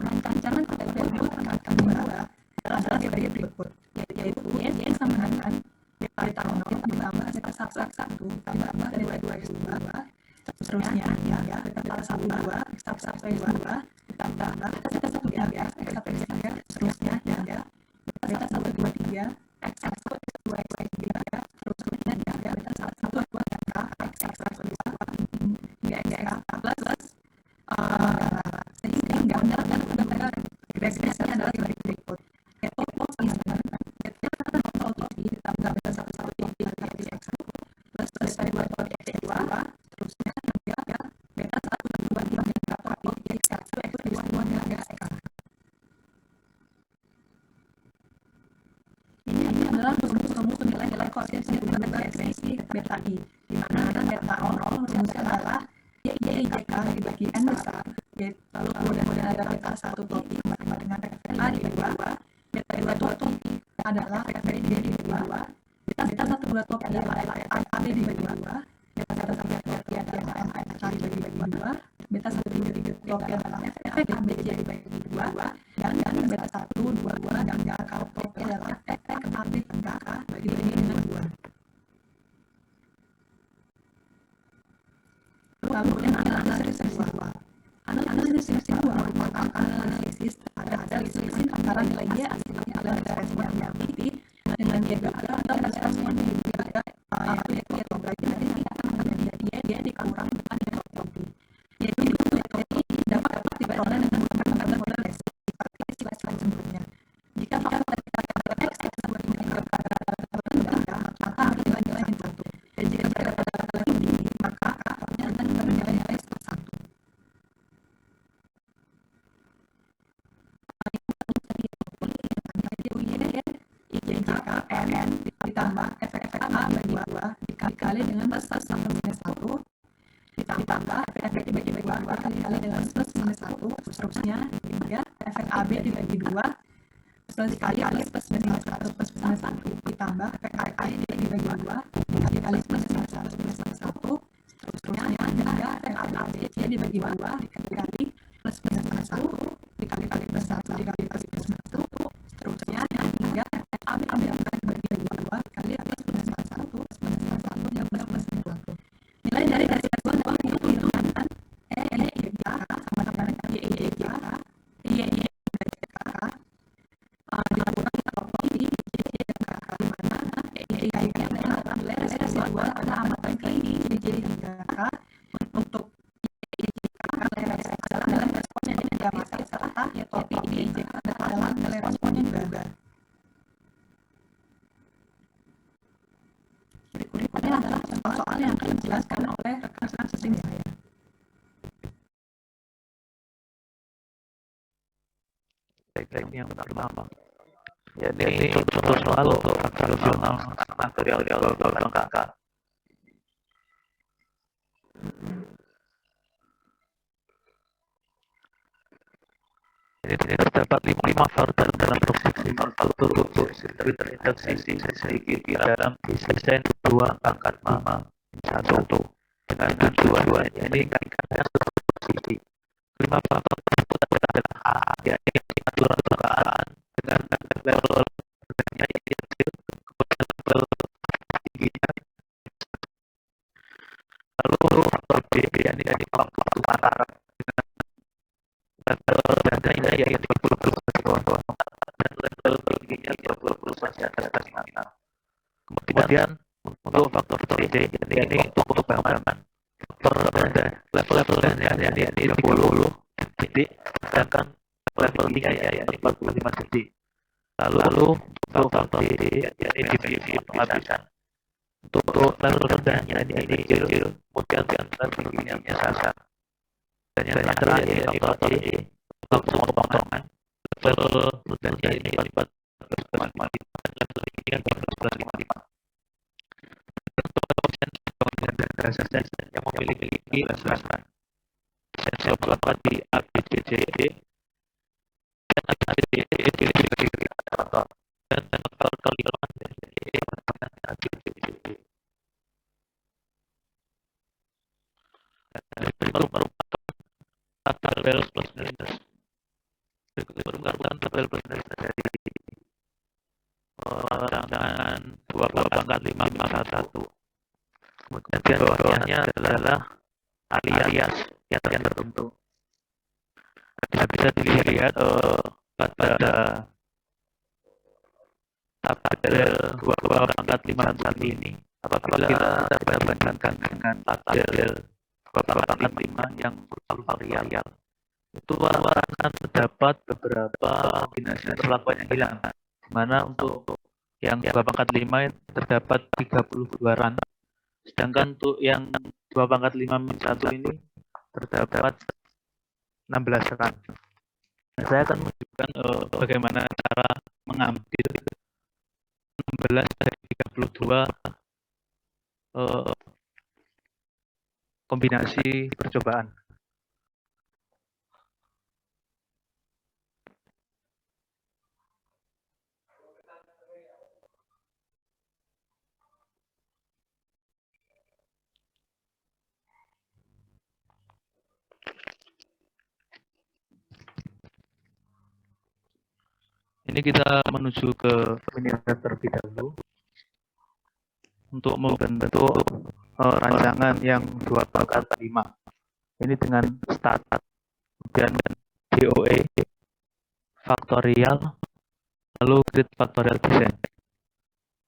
rancangan kategori pangkatan 2 adalah sebagai berikut, yaitu Y sama dengan beta nol ditambah beta subtrak 1 ditambah beta 2 seterusnya ya beta 1 2 subtrak 2 ditambah beta 1 3 x subtrak 3 seterusnya ya beta 1 2 3 x subtrak 2 x 3 seterusnya ya beta 1 2 k x subtrak 2 3 x plus sehingga regresinya adalah sebagai berikut. Yaitu sama dengan beta nol ditambah beta 1 dikali x 1 plus beta 2 x 2 seterusnya hingga beta 1 2 3 x 1 x 2 hingga x. Ini adalah rumus nilai koefisien regresi beta i, di mana beta 0 rumusnya adalah YJK dibagi N besar, lalu kemudian ada beta 1 topi sama dengan A dibagi 2, beta 2 topi adalah B dibagi 2, beta 1 2 topi adalah AB dibagi 2, beta 1 3 topi adalah MK dibagi 2, beta 1 3 topi adalah FK BJ dibagi 2, dan beta 1 2 dan KK topi adalah FK AB dan KK dibagi dengan 2. Lalu yang analisis siswa. Analisis siswa merupakan analisis ada selisih antara nilai Y asli dan nilai respon yang juga ada respon yang juga yaitu ya berarti nanti akan menjadi dia dikurang dengan entropy. Yaitu entropy dapat diperoleh dengan menggunakan model basic seperti slide sebelumnya. Jika faktor X tersebut rendah, maka nilai yang 1. Dan jika pada tinggi, maka faktanya akan bernilai X plus 1. IJKN ditambah efek A bagi 2 dikali dengan plus 1 minus 1 ditambah efek B dibagi 2 dikali dengan plus minus 1 seterusnya hingga efek AB dibagi 2 plus dikali plus minus 1 plus minus 1 ditambah efek AI dibagi 2 dikali plus minus 1 seterusnya hingga efek AB dibagi 2 dikali plus minus 1 dikali plus 1 dikali plus minus 1 seterusnya hingga AB dibagi 2 kali plus minus 1 plus minus 1 yang plus minus 1. Nilai dari hasil itu dihitungkan EIJK sama dengan EIJK dilakukan di JJK di mana EIJK adalah nilai residual pada amatan ini di JJK untuk EIJK adalah respon yang diamati serta entropy EIJK adalah nilai respon yang juga. Berikutnya adalah contoh soal yang akan dijelaskan oleh rekan sistem saya. Baik, yang pertama. Ini contoh soal fraksional material kakak. Ini terdapat 5 faktor dalam produksi manufaktur untuk sirkuit reaksi sedikit dalam desain 2/5 1 dengan tujuannya ini meningkatkan produksi. 5 faktor tersebut adalah A, yaitu aturan permukaan dengan level tingginya. Lalu faktor B, yaitu faktor utara level rendahnya yaitu 20% bawah dan level tingginya 20% di atas 5. Kemudian untuk faktor C, ini untuk bangunan faktor rendah level rendahnya yaitu 30 titik sedangkan level tingginya yaitu 45 titik. Lalu untuk faktor D, ini divisi penghabisan untuk level rendahnya ini kecil, kemudian level tingginya biasa. Dan yang terakhir yaitu faktor E untuk semua potongan level rendahnya ini 14,5 dan level tingginya 15,5. Untuk dasar yang memiliki berdasarkan sensor berapa di A, B, C, D dan A, B, C, D dibagi faktor dan faktor kelima dari A, B, C, D. Merupakan tabel plus minus. Merupakan tabel plus minus dari rancangan 2/5 Kemudian di bawahnya adalah alias yang tertentu. Bisa dilihat pada tabel 2/5 ini. Apabila kita bandingkan dengan tabel 2/5 yang faktorial, itu akan terdapat beberapa kombinasi perlakuan yang hilang. Di mana untuk yang 2/5 terdapat 32 run. Sedangkan untuk yang 2/5-1 ini terdapat 16 run. Nah, saya akan menunjukkan bagaimana cara mengambil 16 dari 32 kombinasi percobaan. Ini kita menuju ke miniatur terlebih dahulu untuk membentuk rancangan yang 2/5. Ini dengan start, kemudian DOE, faktorial, lalu grid faktorial design.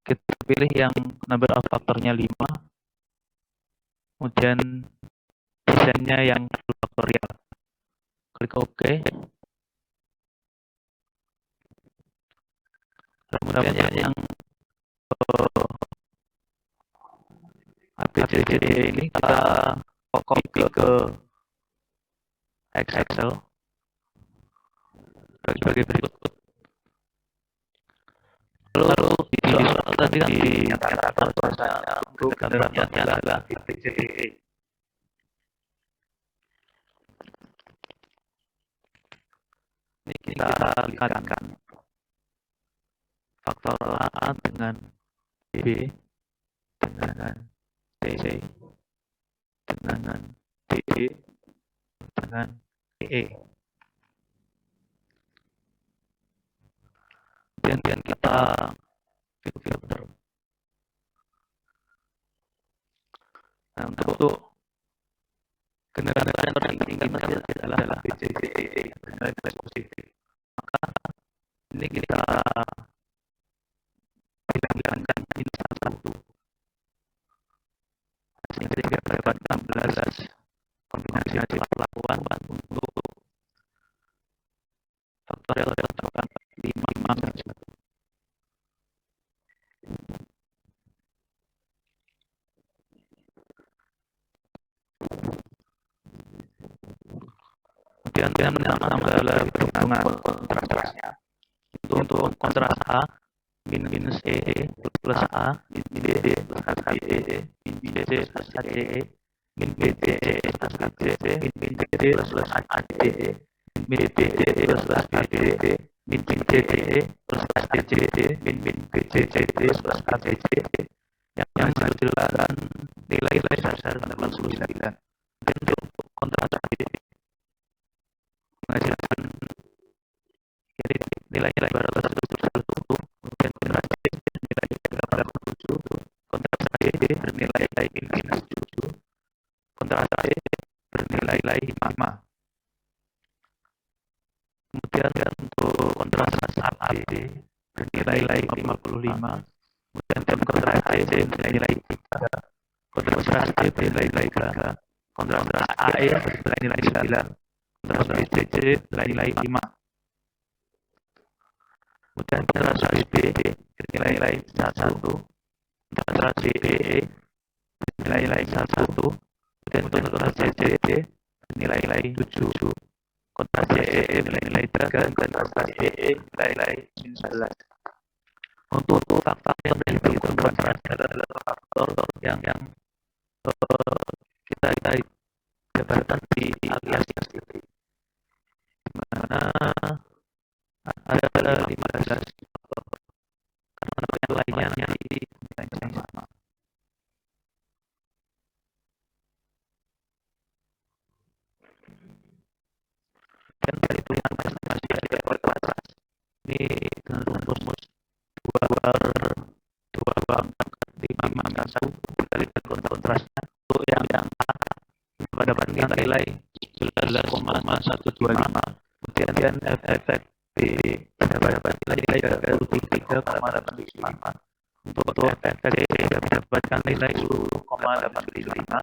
kita pilih yang number of faktornya 5, kemudian desainnya yang full faktorial. Klik OK. Kemudian yang ABCD ini kita copy ke Excel sebagai berikut. Lalu di soal tadi kan dinyatakan bahwasanya untuk gambarnya adalah ABCDE. Ini kita kalikan faktor A dengan B dengan C dengan D dengan E. Kemudian kita filter. Nah, untuk generasi yang tertinggi adalah BCDE dengan nilai positif. Maka ini kita hilangkan ini satu. Sehingga kita dapat 16 kombinasi perlakuan untuk faktorial dapat 5 dan 1. Kemudian menambah adalah perhitungan kontrasnya. Untuk kontras A minus E plus A min B plus HE min C plus HE min BCE plus HCE min CD plus HCE min BCE plus HCE min CCE plus HCE min BCCE plus HCE yang menghasilkan nilai dasar 89. Dan untuk kontras B menghasilkan nilai-nilai 271, kemudian kontras C nilai 387, kontras B bernilai minus 7, kontras C bernilai 5. Kemudian untuk kontras AB bernilai 55, kemudian kontras C bernilai 3, kontras D bernilai 3, kontras AE bernilai 9, kontras BCC bernilai 5. Kemudian kontras BB bernilai 1, kontras BE bernilai 1, kemudian kontras CCD bernilai 7, kontras CEE bernilai 3, kontras CEE bernilai 11. Untuk faktor yang berhitung kontras adalah faktor yang kita dapatkan di alias ini, di mana ada 15 faktor karena yang lainnya di nilai yang sama. Dan dari tulisan presentasi dari kontras ini dengan rumus 2/5 kan 1 dikalikan kontrasnya. Untuk yang A dapat nilai 11,125, kemudian efek B dapat nilai 33,85, untuk efek C mendapatkan nilai 10,85,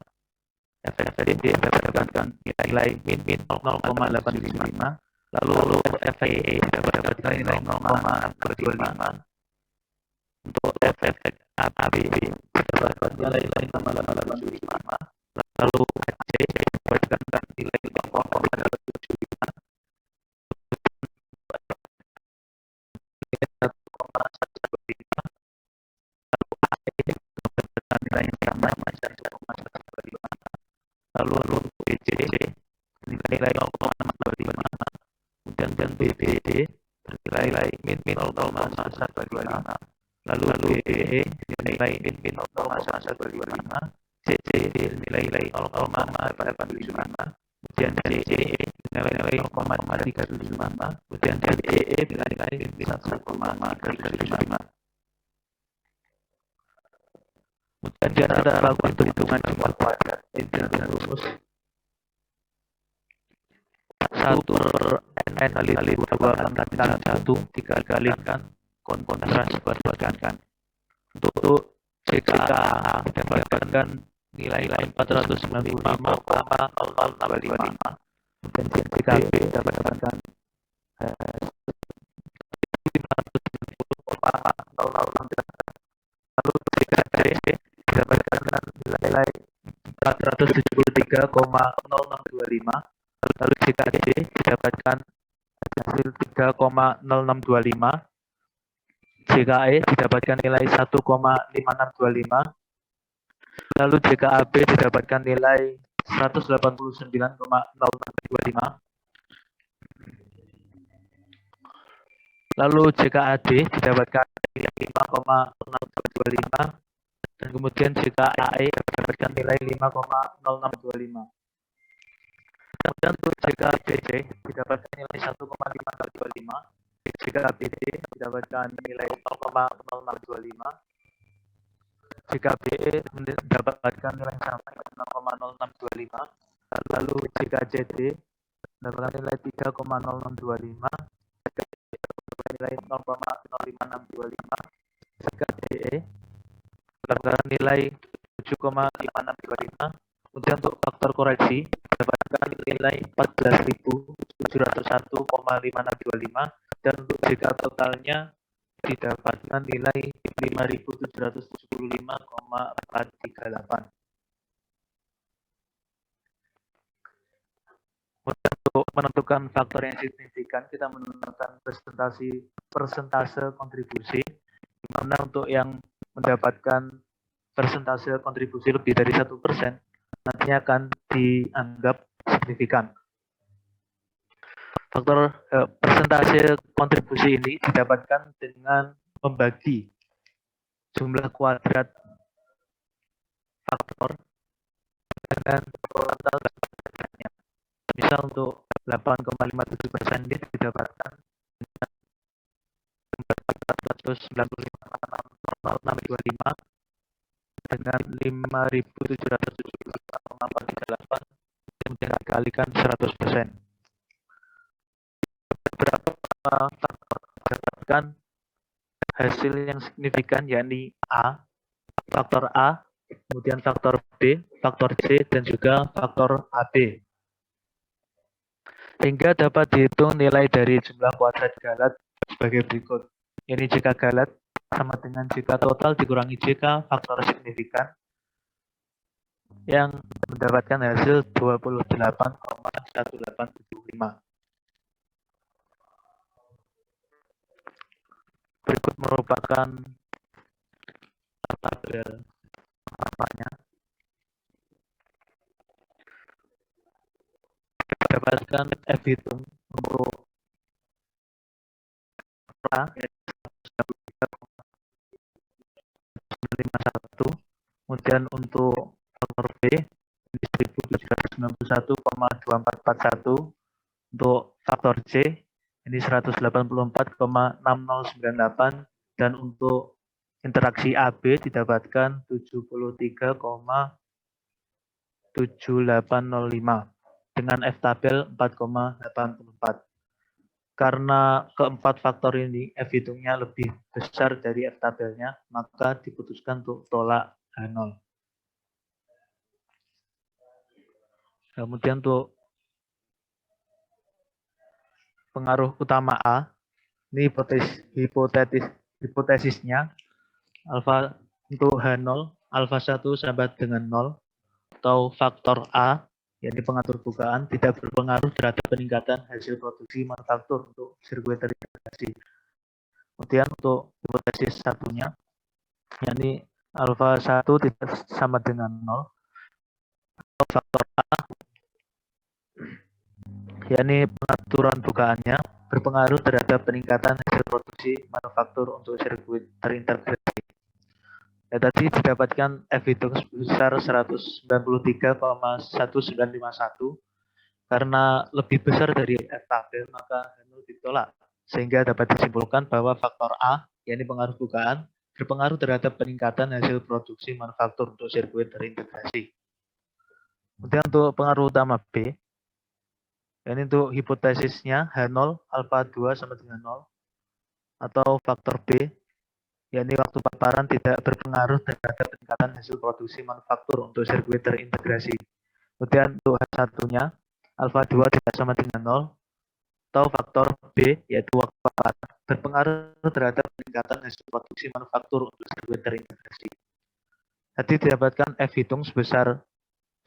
efek D mendapatkan nilai min 0,855, lalu efek E mendapatkan nilai 0,25, untuk efek AB mendapatkan nilai 0,875, lalu AC mendapatkan nilai 0,875, 1,125, lalu AE mendapatkan nilai yang sama 1,125, lalu BCD nilai 0,625, kemudian BBD bernilai min 0,125, lalu BE nilai min 0,125, CC nilai 0,875, kemudian CE nilai 0,375, kemudian DE nilai 1,375. Kemudian kita lakukan perhitungan jumlah kuadrat dengan rumus 1/n kali 2 pangkat 1 dikalikan kontras kuadratkan. Untuk JKA mendapatkan nilai 495,0025 dan JKB mendapatkan 570,006. Lalu JKC mendapatkan nilai 473,0625. Lalu JKD didapatkan hasil 3,0625. JKE didapatkan nilai 1,5625. Lalu JKAB didapatkan nilai 189,0625. Lalu JKAD didapatkan nilai 5,0625 dan kemudian JKAE didapatkan nilai 5,0625. Kemudian untuk JKBC didapatkan nilai 1,5625. JKBD mendapatkan nilai 0,0625. JKBE mendapatkan nilai sama 0,0625. Lalu JKJD mendapatkan nilai 3,0625. Nilai 0,05625. JKDE mendapatkan nilai 7,5625. Kemudian untuk faktor koreksi mendapatkan nilai 14.701,5625 dan untuk JK totalnya didapatkan nilai 5.775,438. Untuk menentukan faktor yang signifikan, kita menggunakan persentase kontribusi, di mana untuk yang mendapatkan persentase kontribusi lebih dari 1%, nantinya akan dianggap signifikan. Faktor persentase kontribusi ini didapatkan dengan membagi jumlah kuadrat faktor dengan total kuadratnya. Misal untuk 8,57% ini didapatkan dengan 495,0625 dengan 5.775,438 kemudian dikalikan 100%. Beberapa faktor mendapatkan hasil yang signifikan, yakni faktor A, kemudian faktor B, faktor C, dan juga faktor AB. Sehingga dapat dihitung nilai dari jumlah kuadrat galat sebagai berikut. Ini jika galat sama dengan jika total dikurangi jika faktor signifikan yang mendapatkan hasil 28,1875. Berikut merupakan tabel namanya. Dapatkan F hitung untuk A 193,951, kemudian untuk faktor B 1791,2441, untuk faktor C ini 184,6098 dan untuk interaksi AB didapatkan 73,7805 dengan F tabel 4,84. Karena keempat faktor ini F hitungnya lebih besar dari F tabelnya, maka diputuskan untuk tolak H0. Kemudian untuk pengaruh utama A, ini hipotesisnya alfa untuk H0, alfa 1 sama dengan 0, atau faktor A, yakni pengatur bukaan, tidak berpengaruh terhadap peningkatan hasil produksi manufaktur untuk sirkuit terintegrasi. Kemudian untuk hipotesis satunya, yakni alfa 1 tidak sama dengan 0, atau faktor A, yakni pengaturan bukaannya berpengaruh terhadap peningkatan hasil produksi manufaktur untuk sirkuit terintegrasi. Tadi didapatkan F hitung sebesar 193,1951 karena lebih besar dari F tabel, maka H0 ditolak. Sehingga dapat disimpulkan bahwa faktor A, yakni pengaruh bukaan, berpengaruh terhadap peningkatan hasil produksi manufaktur untuk sirkuit terintegrasi. Kemudian untuk pengaruh utama B, yakni untuk hipotesisnya H0 alfa 2 sama dengan 0, atau faktor B, yakni waktu paparan tidak berpengaruh terhadap peningkatan hasil produksi manufaktur untuk sirkuit terintegrasi. Kemudian untuk H1-nya, alfa 2 tidak sama dengan 0, atau faktor B, yaitu waktu paparan, berpengaruh terhadap peningkatan hasil produksi manufaktur untuk sirkuit terintegrasi. Tadi didapatkan F hitung sebesar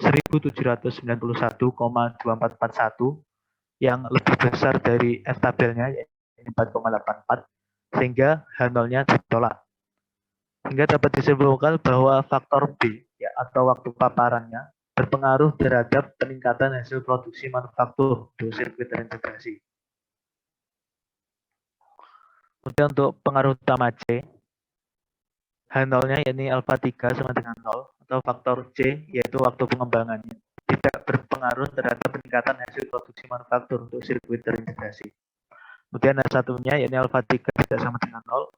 1791,2441 yang lebih besar dari F tabelnya, yaitu 4,84, sehingga H0-nya ditolak. Sehingga dapat disimpulkan bahwa faktor B, ya, atau waktu paparannya, berpengaruh terhadap peningkatan hasil produksi manufaktur untuk sirkuit terintegrasi. Kemudian untuk pengaruh utama C, H0-nya yakni alfa 3 sama dengan 0, atau faktor C, yaitu waktu pengembangannya, tidak berpengaruh terhadap peningkatan hasil produksi manufaktur untuk sirkuit terintegrasi. Kemudian H1-nya yakni alfa 3 tidak sama dengan 0,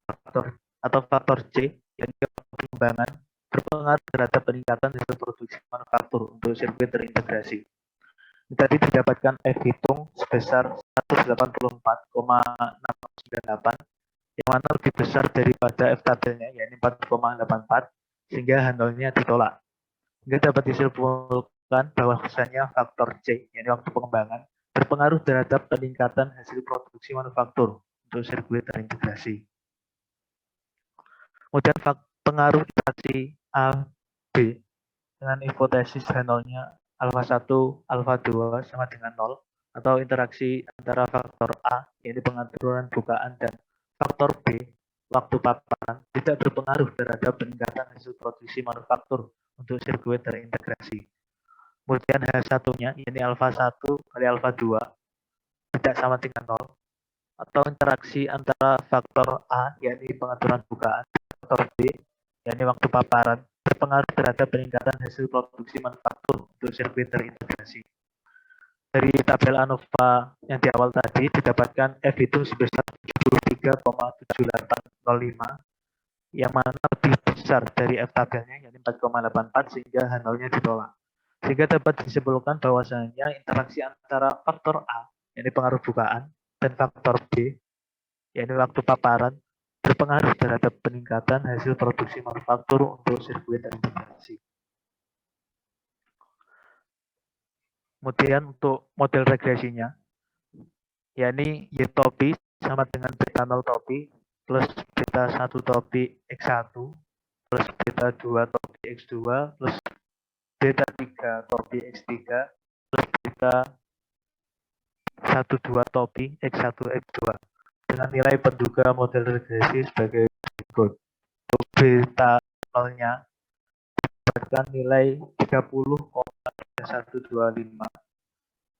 faktor C, yakni waktu pengembangan, berpengaruh terhadap peningkatan hasil produksi manufaktur untuk sirkuit terintegrasi. Tadi didapatkan F hitung sebesar 184,698, yang mana lebih besar daripada F tabelnya, yakni 4,84, sehingga H0-nya ditolak. Sehingga dapat disimpulkan bahwasanya faktor C, yakni waktu pengembangan, berpengaruh terhadap peningkatan hasil produksi manufaktur untuk sirkuit terintegrasi. Kemudian pengaruh interaksi A, B dengan hipotesis H0-nya alfa 1, alfa 2 sama dengan 0, atau interaksi antara faktor A, yaitu pengaturan bukaan, dan faktor B, waktu paparan, tidak berpengaruh terhadap peningkatan hasil produksi manufaktur untuk sirkuit terintegrasi. Kemudian H1-nya, ini alfa 1 kali alfa 2, tidak sama dengan 0, atau interaksi antara faktor A, yakni pengaturan bukaan, dan faktor B, yakni waktu paparan, berpengaruh terhadap peningkatan hasil produksi manufaktur untuk sirkuit terintegrasi. Dari tabel ANOVA yang di awal tadi didapatkan F hitung sebesar 73,7805, yang mana lebih besar dari F tabelnya, yakni 4,84, sehingga H0-nya ditolak. Sehingga dapat disimpulkan bahwasanya interaksi antara faktor A, yakni pengaruh bukaan, dan faktor B, yakni waktu paparan, berpengaruh terhadap peningkatan hasil produksi manufaktur untuk sirkuit terintegrasi. Kemudian untuk model regresinya, yakni Y topi sama dengan beta 0 topi plus beta 1 topi X1 plus beta 2 topi X2 plus beta 3 topi X3 plus beta 1,2 topi X1 X2 dengan nilai penduga model regresi sebagai berikut. Untuk beta 0-nya dapatkan nilai 30,3125.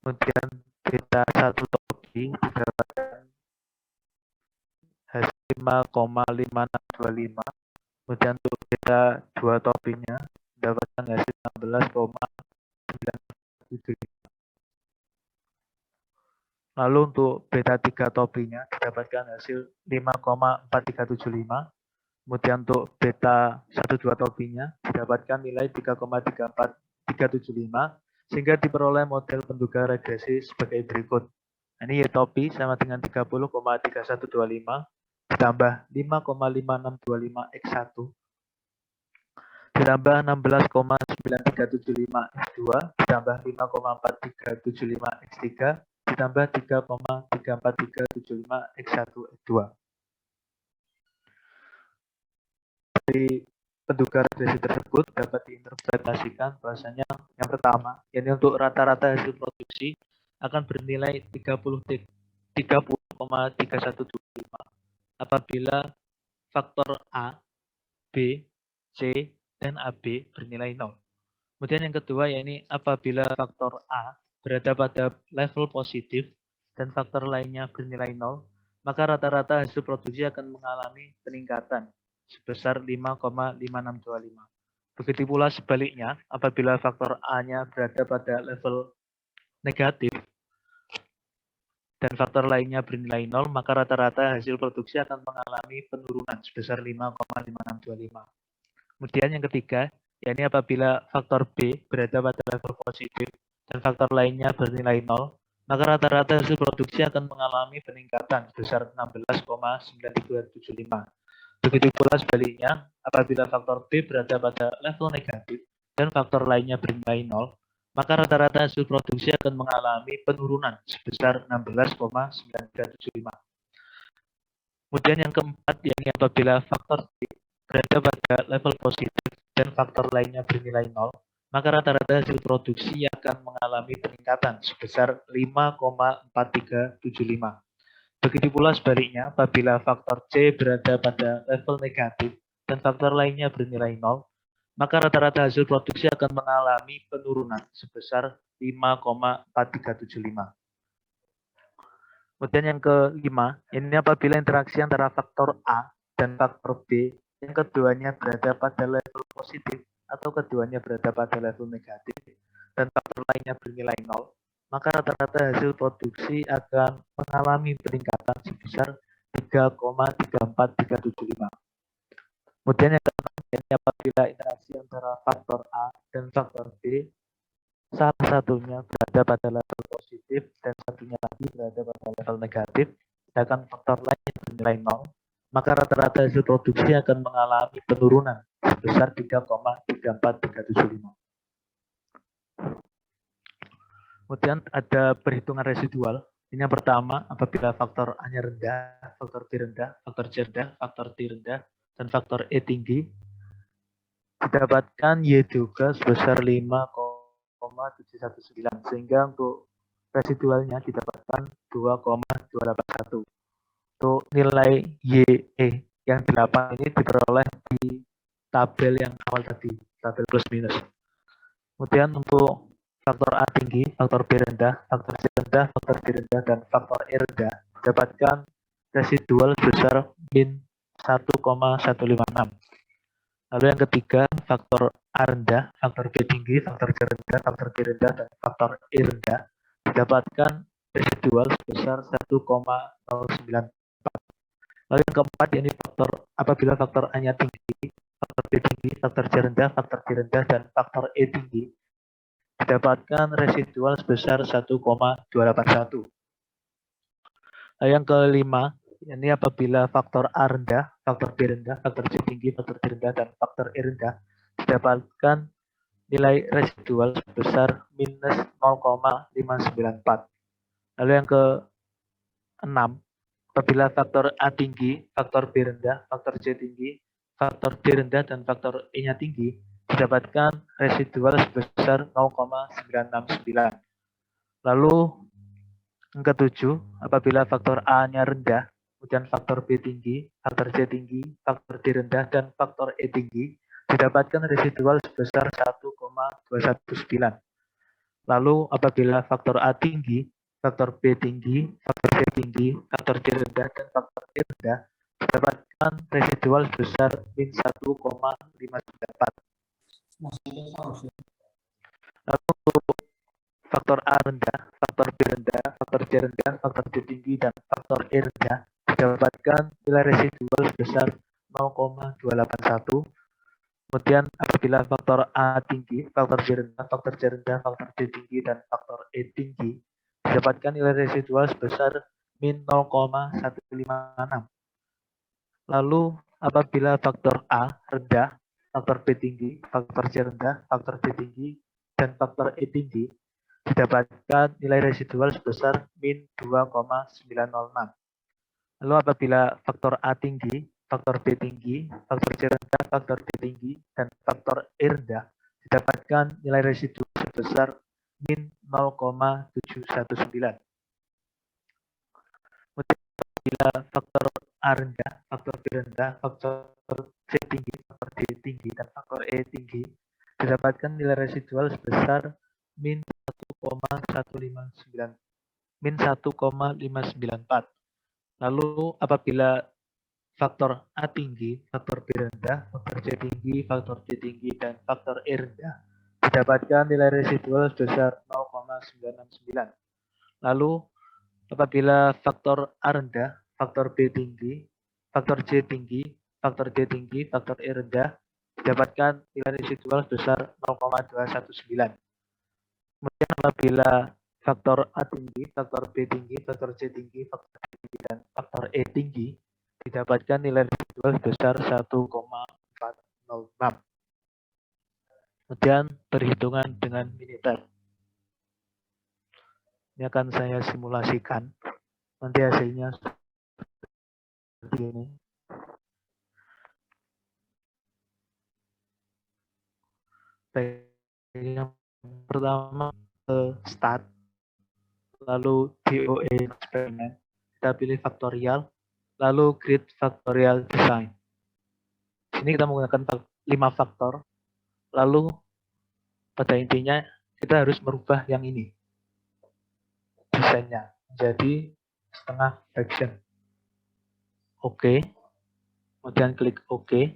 Kemudian beta 1 topi didapatkan hasil 5,5625. Kemudian untuk beta 2 topinya didapatkan hasil 16,975. Lalu untuk beta 3 topinya didapatkan hasil 5,4375. Kemudian untuk beta 1,2 topinya didapatkan nilai 3,34375, sehingga diperoleh model penduga regresi sebagai berikut. Ini Y topi sama dengan 30,3125 ditambah 5,5625 X1 ditambah 16,9375 X2 ditambah 5,4375 X3 ditambah 3,34375 X1 X2. Dari penduga regresi tersebut dapat diinterpretasikan bahwasanya yang pertama, yakni untuk rata-rata hasil produksi akan bernilai 30,3125 apabila faktor A, B, C, dan AB bernilai 0. Kemudian yang kedua, yakni apabila faktor A berada pada level positif dan faktor lainnya bernilai 0, maka rata-rata hasil produksi akan mengalami peningkatan sebesar 5,5625. Begitu pula sebaliknya, apabila faktor A-nya berada pada level negatif dan faktor lainnya bernilai 0, maka rata-rata hasil produksi akan mengalami penurunan sebesar 5,5625. Kemudian yang ketiga, yakni apabila faktor B berada pada level positif dan faktor lainnya bernilai 0, maka rata-rata hasil produksi akan mengalami peningkatan sebesar 16,9375. Begitu pula sebaliknya, apabila faktor B berada pada level negatif dan faktor lainnya bernilai 0, maka rata-rata hasil produksi akan mengalami penurunan sebesar 16,9375. Kemudian yang keempat, yakni apabila faktor B berada pada level positif dan faktor lainnya bernilai 0, maka rata-rata hasil produksi akan mengalami peningkatan sebesar 5,4375. Begitu pula sebaliknya, apabila faktor C berada pada level negatif dan faktor lainnya bernilai 0, maka rata-rata hasil produksi akan mengalami penurunan sebesar 5,4375. Kemudian yang kelima, ini apabila interaksi antara faktor A dan faktor B yang keduanya berada pada level positif atau keduanya berada pada level negatif dan faktor lainnya bernilai 0, maka rata-rata hasil produksi akan mengalami peningkatan sebesar 3,34375. Kemudian yang keenam, ini apabila interaksi antara faktor A dan faktor B salah satunya berada pada level positif dan satunya lagi berada pada level negatif, sedangkan faktor lain yang bernilai 0, maka rata-rata hasil produksi akan mengalami penurunan sebesar 3,34375. Kemudian ada perhitungan residual. Ini yang pertama, apabila faktor A-nya rendah, faktor B rendah, faktor C rendah, faktor D rendah, dan faktor E tinggi, didapatkan Y juga sebesar 5,719, sehingga untuk residualnya didapatkan 2,281. Untuk nilai YE yang 8 ini diperoleh di tabel yang awal tadi, tabel plus minus. Kemudian untuk faktor A tinggi, faktor B rendah, faktor C rendah, faktor D rendah, dan faktor E rendah didapatkan residual sebesar min 1,156. Lalu yang ketiga, faktor A rendah, faktor B tinggi, faktor C rendah, faktor D rendah, dan faktor E rendah didapatkan residual sebesar 1,094. Lalu yang keempat, ini faktor apabila faktor A-nya tinggi, faktor B tinggi, faktor C rendah, faktor D rendah, dan faktor E tinggi didapatkan residual sebesar 1,281. Lalu yang kelima, ini apabila faktor A rendah, faktor B rendah, faktor C tinggi, faktor D rendah, dan faktor E rendah didapatkan nilai residual sebesar minus 0,594. Lalu yang ke-6, apabila faktor A tinggi, faktor B rendah, faktor C tinggi, faktor D rendah, dan faktor E-nya tinggi didapatkan residual sebesar 0,969. Lalu yang ke-7, apabila faktor A-nya rendah, kemudian faktor B tinggi, faktor C tinggi, faktor D rendah, dan faktor E tinggi didapatkan residual sebesar 1,219. Lalu apabila faktor A tinggi, faktor B tinggi, faktor C tinggi, faktor D rendah, dan faktor E rendah didapatkan residual sebesar min 1,594. Lalu untuk faktor A rendah, faktor B rendah, faktor C rendah, faktor D tinggi, dan faktor E rendah didapatkan nilai residual sebesar 0,281. Kemudian apabila faktor A tinggi, faktor B rendah, faktor C rendah, faktor D tinggi, dan faktor E tinggi didapatkan nilai residual sebesar min 0,156. Lalu apabila faktor A rendah, faktor B tinggi, faktor C rendah, faktor D tinggi, dan faktor E tinggi didapatkan nilai residual sebesar min 2,906. Lalu apabila faktor A tinggi, faktor B tinggi, faktor C rendah, faktor D tinggi, dan faktor E rendah didapatkan nilai residual sebesar min 0,719. Kemudian apabila faktor A rendah, faktor B rendah, faktor C tinggi, faktor D tinggi, dan faktor E tinggi didapatkan nilai residual sebesar min 1,594. Lalu apabila faktor A tinggi, faktor B rendah, faktor C tinggi, faktor D tinggi, dan faktor E rendah didapatkan nilai residual sebesar 0,969. Lalu apabila faktor A rendah, faktor B tinggi, faktor C tinggi, faktor D tinggi, faktor E rendah didapatkan nilai residual sebesar 0,219. Kemudian apabila faktor A tinggi, faktor B tinggi, faktor C tinggi, faktor D tinggi, dan faktor E tinggi didapatkan nilai residual sebesar 1,406. Kemudian perhitungan dengan Minitab. Ini akan saya simulasikan. Nanti hasilnya seperti ini. Baik, yang pertama start, lalu DOE eksperimen, kita pilih faktorial, lalu create factorial design. Sini kita menggunakan 5 faktor, lalu pada intinya kita harus merubah yang ini, desainnya jadi setengah fraction. Oke, kemudian klik OK.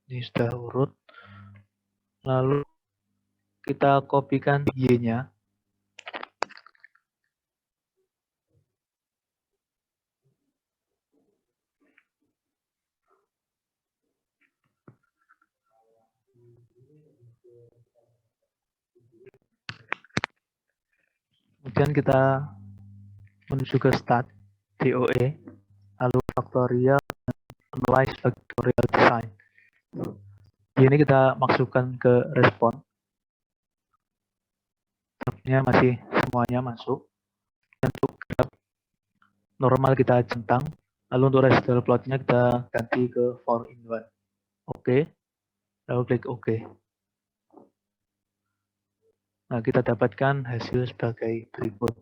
Ini sudah urut. Lalu kita kopikan Y-nya. Kemudian kita menuju ke start, DOE, lalu faktorial, analyze factorial design. Ini kita masukkan ke respon. Tabnya masih semuanya masuk. Untuk graf normal kita centang. Lalu untuk residual plotnya kita ganti ke 4-in-1. Oke. Lalu klik OK. Nah, kita dapatkan hasil sebagai berikut.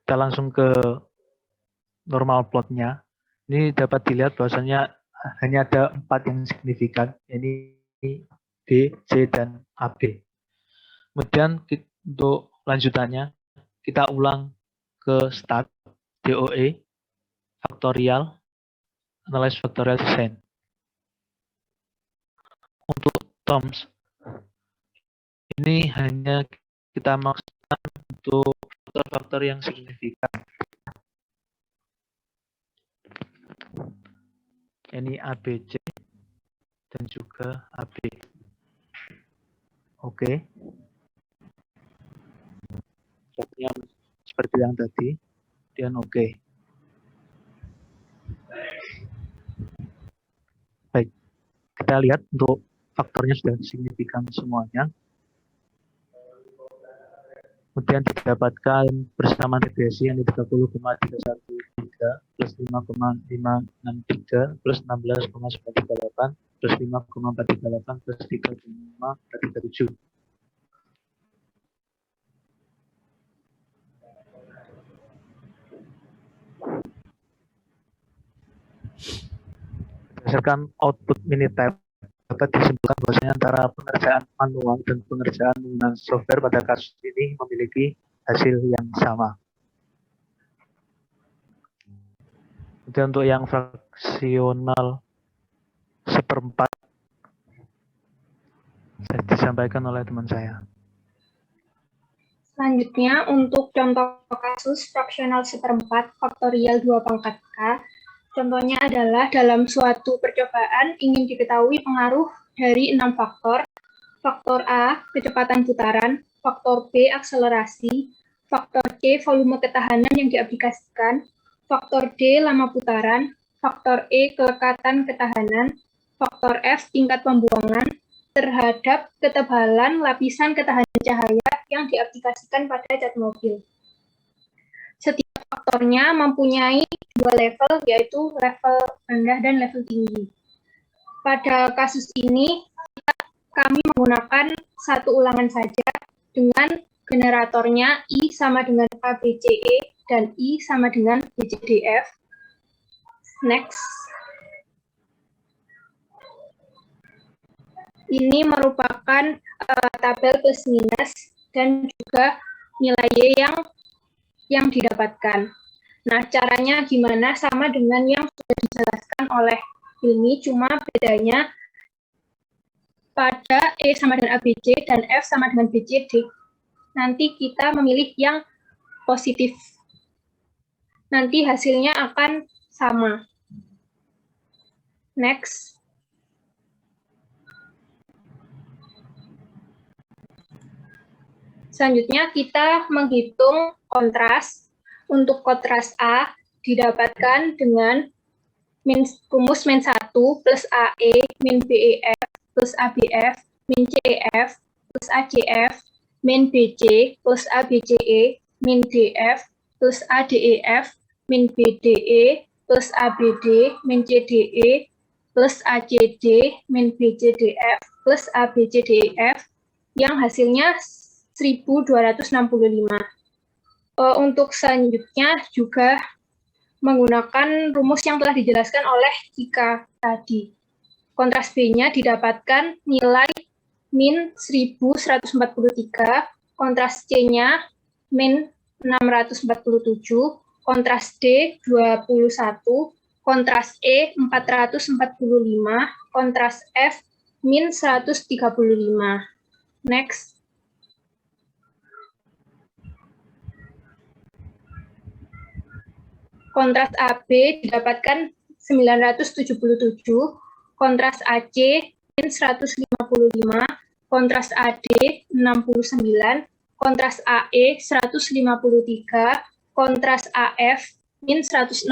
Kita langsung ke normal plotnya. Ini dapat dilihat bahwasanya hanya ada 4 yang signifikan, ini B, C, dan AB. Kemudian untuk lanjutannya, kita ulang ke start, DOE, faktorial, analyze factorial design. Untuk terms, ini hanya kita maksudkan untuk faktor-faktor yang signifikan. Ini ABC dan juga AB. Oke. Seperti yang tadi, dan oke. Baik, kita lihat untuk faktornya sudah signifikan semuanya. Kemudian didapatkan persamaan regresi yang 30,313 plus 5,563 plus 16,938 plus 5,438 plus 3,437. Berdasarkan output Minitab, dapat disimpulkan bahwasanya antara pengerjaan manual dan pengerjaan menggunakan software pada kasus ini memiliki hasil yang sama. Kemudian untuk yang fraksional seperempat disampaikan oleh teman saya. Selanjutnya, untuk contoh kasus fraksional seperempat faktorial 2 pangkat K, contohnya adalah dalam suatu percobaan ingin diketahui pengaruh dari 6 faktor. Faktor A, kecepatan putaran, faktor B, akselerasi, faktor C, volume ketahanan yang diaplikasikan, faktor D, lama putaran, faktor E, kelekatan ketahanan, faktor F, tingkat pembuangan, terhadap ketebalan lapisan ketahanan cahaya yang diaplikasikan pada cat mobil. Setiap faktornya mempunyai 2 level, yaitu level rendah dan level tinggi. Pada kasus ini, kami menggunakan satu ulangan saja dengan generatornya I sama dengan ABCE dan I sama dengan BCDF. Next. Ini merupakan tabel plus minus dan juga nilai Y yang didapatkan. Nah, caranya gimana? Sama dengan yang sudah dijelaskan oleh Hilmi, cuma bedanya pada E sama dengan ABC dan F sama dengan BCD. Nanti kita memilih yang positif. Nanti hasilnya akan sama. Next. Selanjutnya kita menghitung kontras. Untuk kontras A didapatkan dengan rumus min 1 plus AE min BEF plus ABF min CEF plus ACF min BC plus ABCE min DF plus ADEF min BDE plus ABD min CDE plus ACD min BCDF plus ABCDEF yang hasilnya 1265. Untuk selanjutnya juga menggunakan rumus yang telah dijelaskan oleh Cika tadi. Kontras B-nya didapatkan nilai min 1143, kontras C-nya min 647, kontras D 21, kontras E 445, kontras F min 135. Next. Kontras AB didapatkan 977, kontras AC min 155, kontras AD 69, kontras AE 153, kontras AF min 163,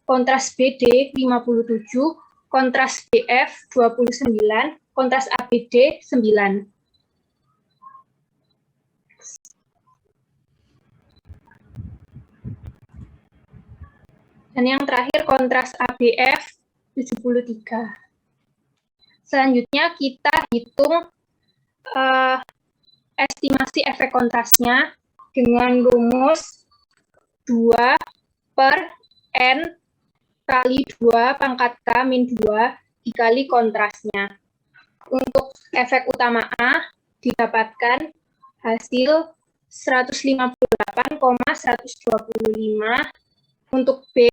kontras BD 57, kontras BF 29, kontras ABD 9. Dan yang terakhir kontras ABF 73. Selanjutnya kita hitung estimasi efek kontrasnya dengan rumus 2 per N kali 2 pangkat K min 2 dikali kontrasnya. Untuk efek utama A didapatkan hasil 158,125. Untuk B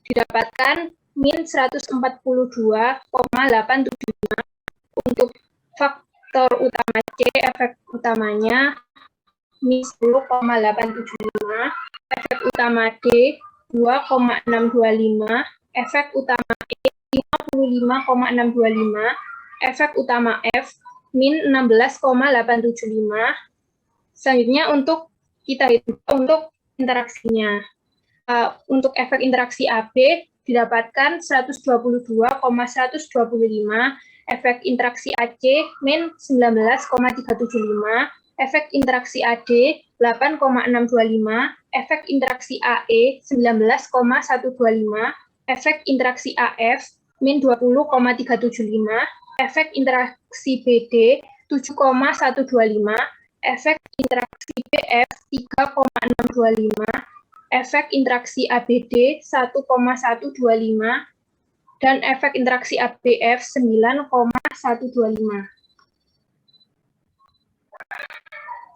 didapatkan min 142,875. Untuk faktor utama C, efek utamanya min 10,875. Efek utama D 2,625. Efek utama E 55,625. Efek utama F min 16,875. Selanjutnya untuk kita hitung untuk interaksinya. Untuk efek interaksi AB didapatkan 122,125, efek interaksi AC min 19,375, efek interaksi AD 8,625, efek interaksi AE 19,125, efek interaksi AF min 20,375, efek interaksi BD 7,125, efek interaksi BF 3,625, efek interaksi ABD 1,125, dan efek interaksi ABF 9,125.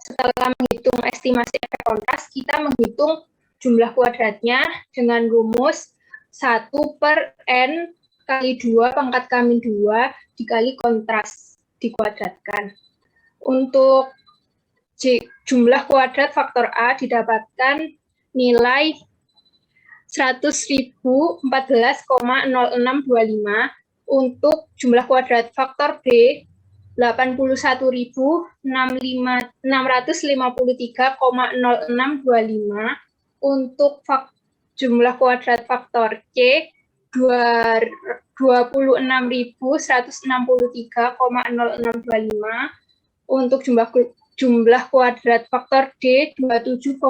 Setelah menghitung estimasi efek kontras, kita menghitung jumlah kuadratnya dengan rumus 1 per N kali 2 pangkat K min 2 dikali kontras dikuadratkan. Untuk jumlah kuadrat faktor A didapatkan nilai 100.014,0625. Untuk jumlah kuadrat faktor B 81.653,0625. Untuk jumlah kuadrat faktor C 26.163,0625. Untuk jumlah kuadrat faktor D 27,5625,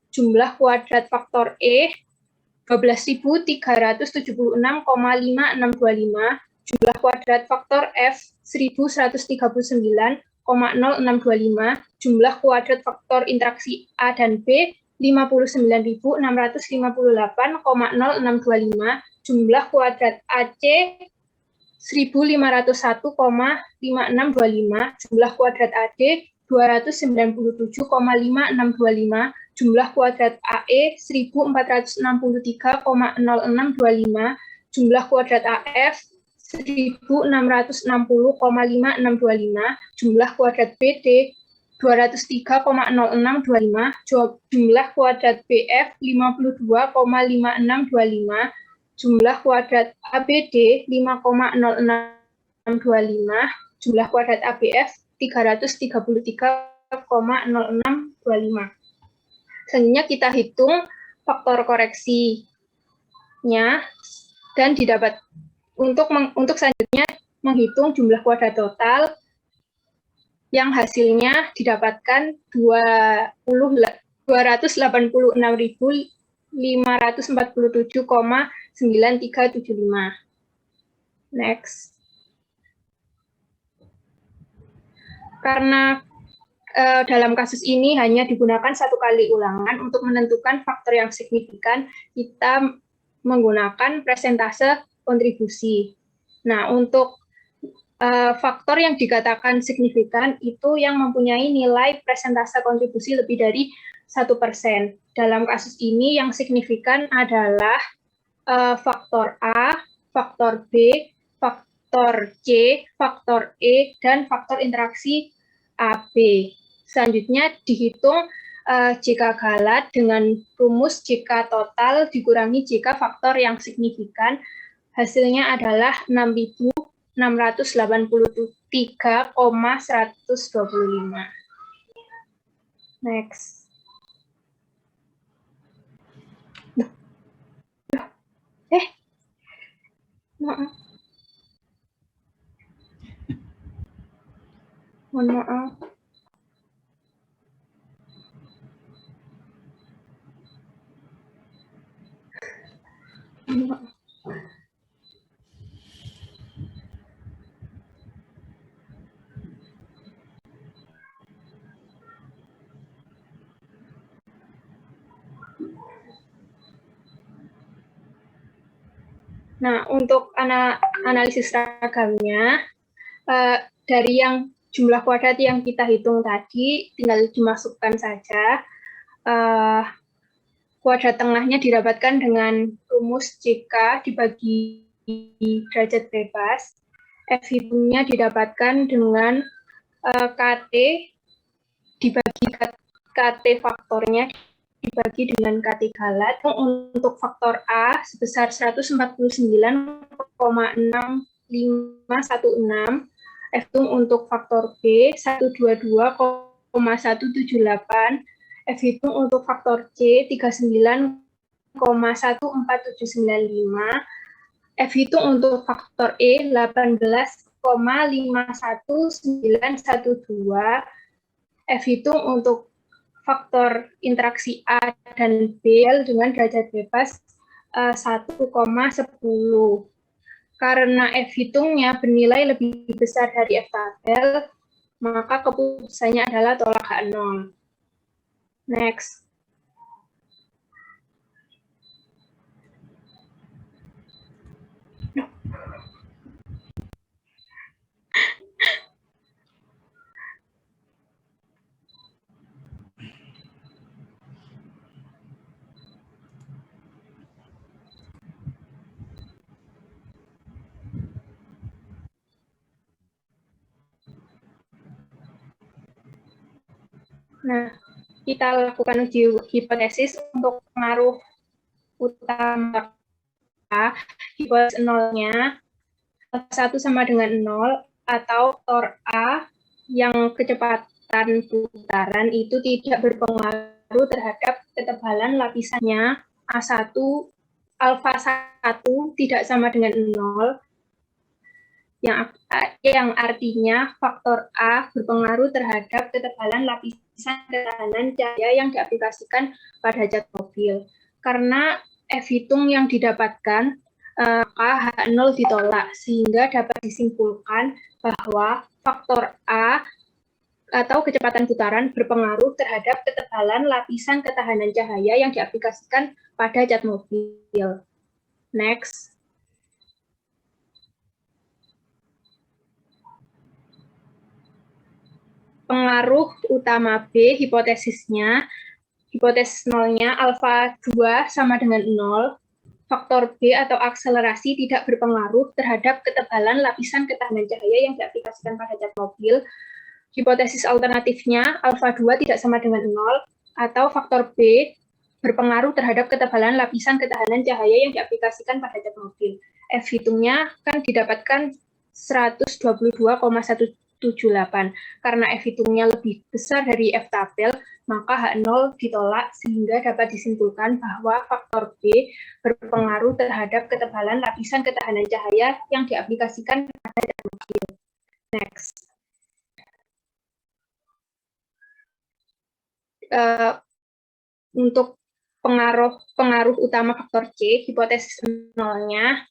jumlah kuadrat faktor E 12.376,5625, jumlah kuadrat faktor F 1.139,0625, jumlah kuadrat faktor interaksi A dan B 59.658,0625, jumlah kuadrat AC 1.501,5625, jumlah kuadrat AD 297,5625, jumlah kuadrat AE 1.463,0625, jumlah kuadrat AF 1.660,5625, jumlah kuadrat BD 203,0625, jumlah kuadrat BF 52,5625, jumlah kuadrat ABD 5,0625, jumlah kuadrat ABF 333,0625. Selanjutnya kita hitung faktor koreksinya dan didapat untuk selanjutnya menghitung jumlah kuadrat total yang hasilnya didapatkan 286.547,9375. Next. Karena dalam kasus ini hanya digunakan satu kali ulangan untuk menentukan faktor yang signifikan, kita menggunakan presentase kontribusi. Nah, untuk faktor yang dikatakan signifikan itu yang mempunyai nilai presentase kontribusi lebih dari 1%. Dalam kasus ini yang signifikan adalah faktor A, faktor B, faktor C, faktor E, dan faktor interaksi AB. Selanjutnya dihitung jika galat dengan rumus jika total dikurangi jika faktor yang signifikan. Hasilnya adalah 6.683,125. Next. Maaf. Mohon maaf. Nah, untuk analisis seragamnya, dari yang jumlah kuadrat yang kita hitung tadi, tinggal dimasukkan saja. Kuadrat tengahnya didapatkan dengan rumus JK dibagi derajat bebas. F hitungnya didapatkan dengan KT dibagi KT faktornya dibagi dengan KT galat. Untuk faktor A sebesar 149,6516. F hitung untuk faktor B 122,178. F hitung untuk faktor C 39,14795. F hitung untuk faktor E 18,51912. F hitung untuk faktor interaksi A dan B dengan derajat bebas 1,10. Karena F hitungnya bernilai lebih besar dari F tabel, maka keputusannya adalah tolak H0. Next. Nah, kita lakukan uji hipotesis untuk pengaruh utama A, hipotesis nolnya 1 sama dengan 0, atau faktor A yang kecepatan putaran itu tidak berpengaruh terhadap ketebalan lapisannya A1, alfa 1 tidak sama dengan 0, yang artinya faktor A berpengaruh terhadap ketebalan lapisan ketahanan cahaya yang diaplikasikan pada zat mobil. Karena F hitung yang didapatkan, maka H0 ditolak, sehingga dapat disimpulkan bahwa faktor A atau kecepatan putaran berpengaruh terhadap ketebalan lapisan ketahanan cahaya yang diaplikasikan pada zat mobil. Next. Pengaruh utama B, hipotesisnya, hipotesis nolnya alfa 2 sama dengan 0, faktor B atau akselerasi tidak berpengaruh terhadap ketebalan lapisan ketahanan cahaya yang diaplikasikan pada zat mobil. Hipotesis alternatifnya alfa 2 tidak sama dengan 0, atau faktor B berpengaruh terhadap ketebalan lapisan ketahanan cahaya yang diaplikasikan pada zat mobil. F hitungnya kan didapatkan 122,1 Karena F hitungnya lebih besar dari F tabel, maka H0 ditolak sehingga dapat disimpulkan bahwa faktor B berpengaruh terhadap ketebalan lapisan ketahanan cahaya yang diaplikasikan pada zat mobil. Next. Untuk pengaruh utama faktor C, hipotesis nolnya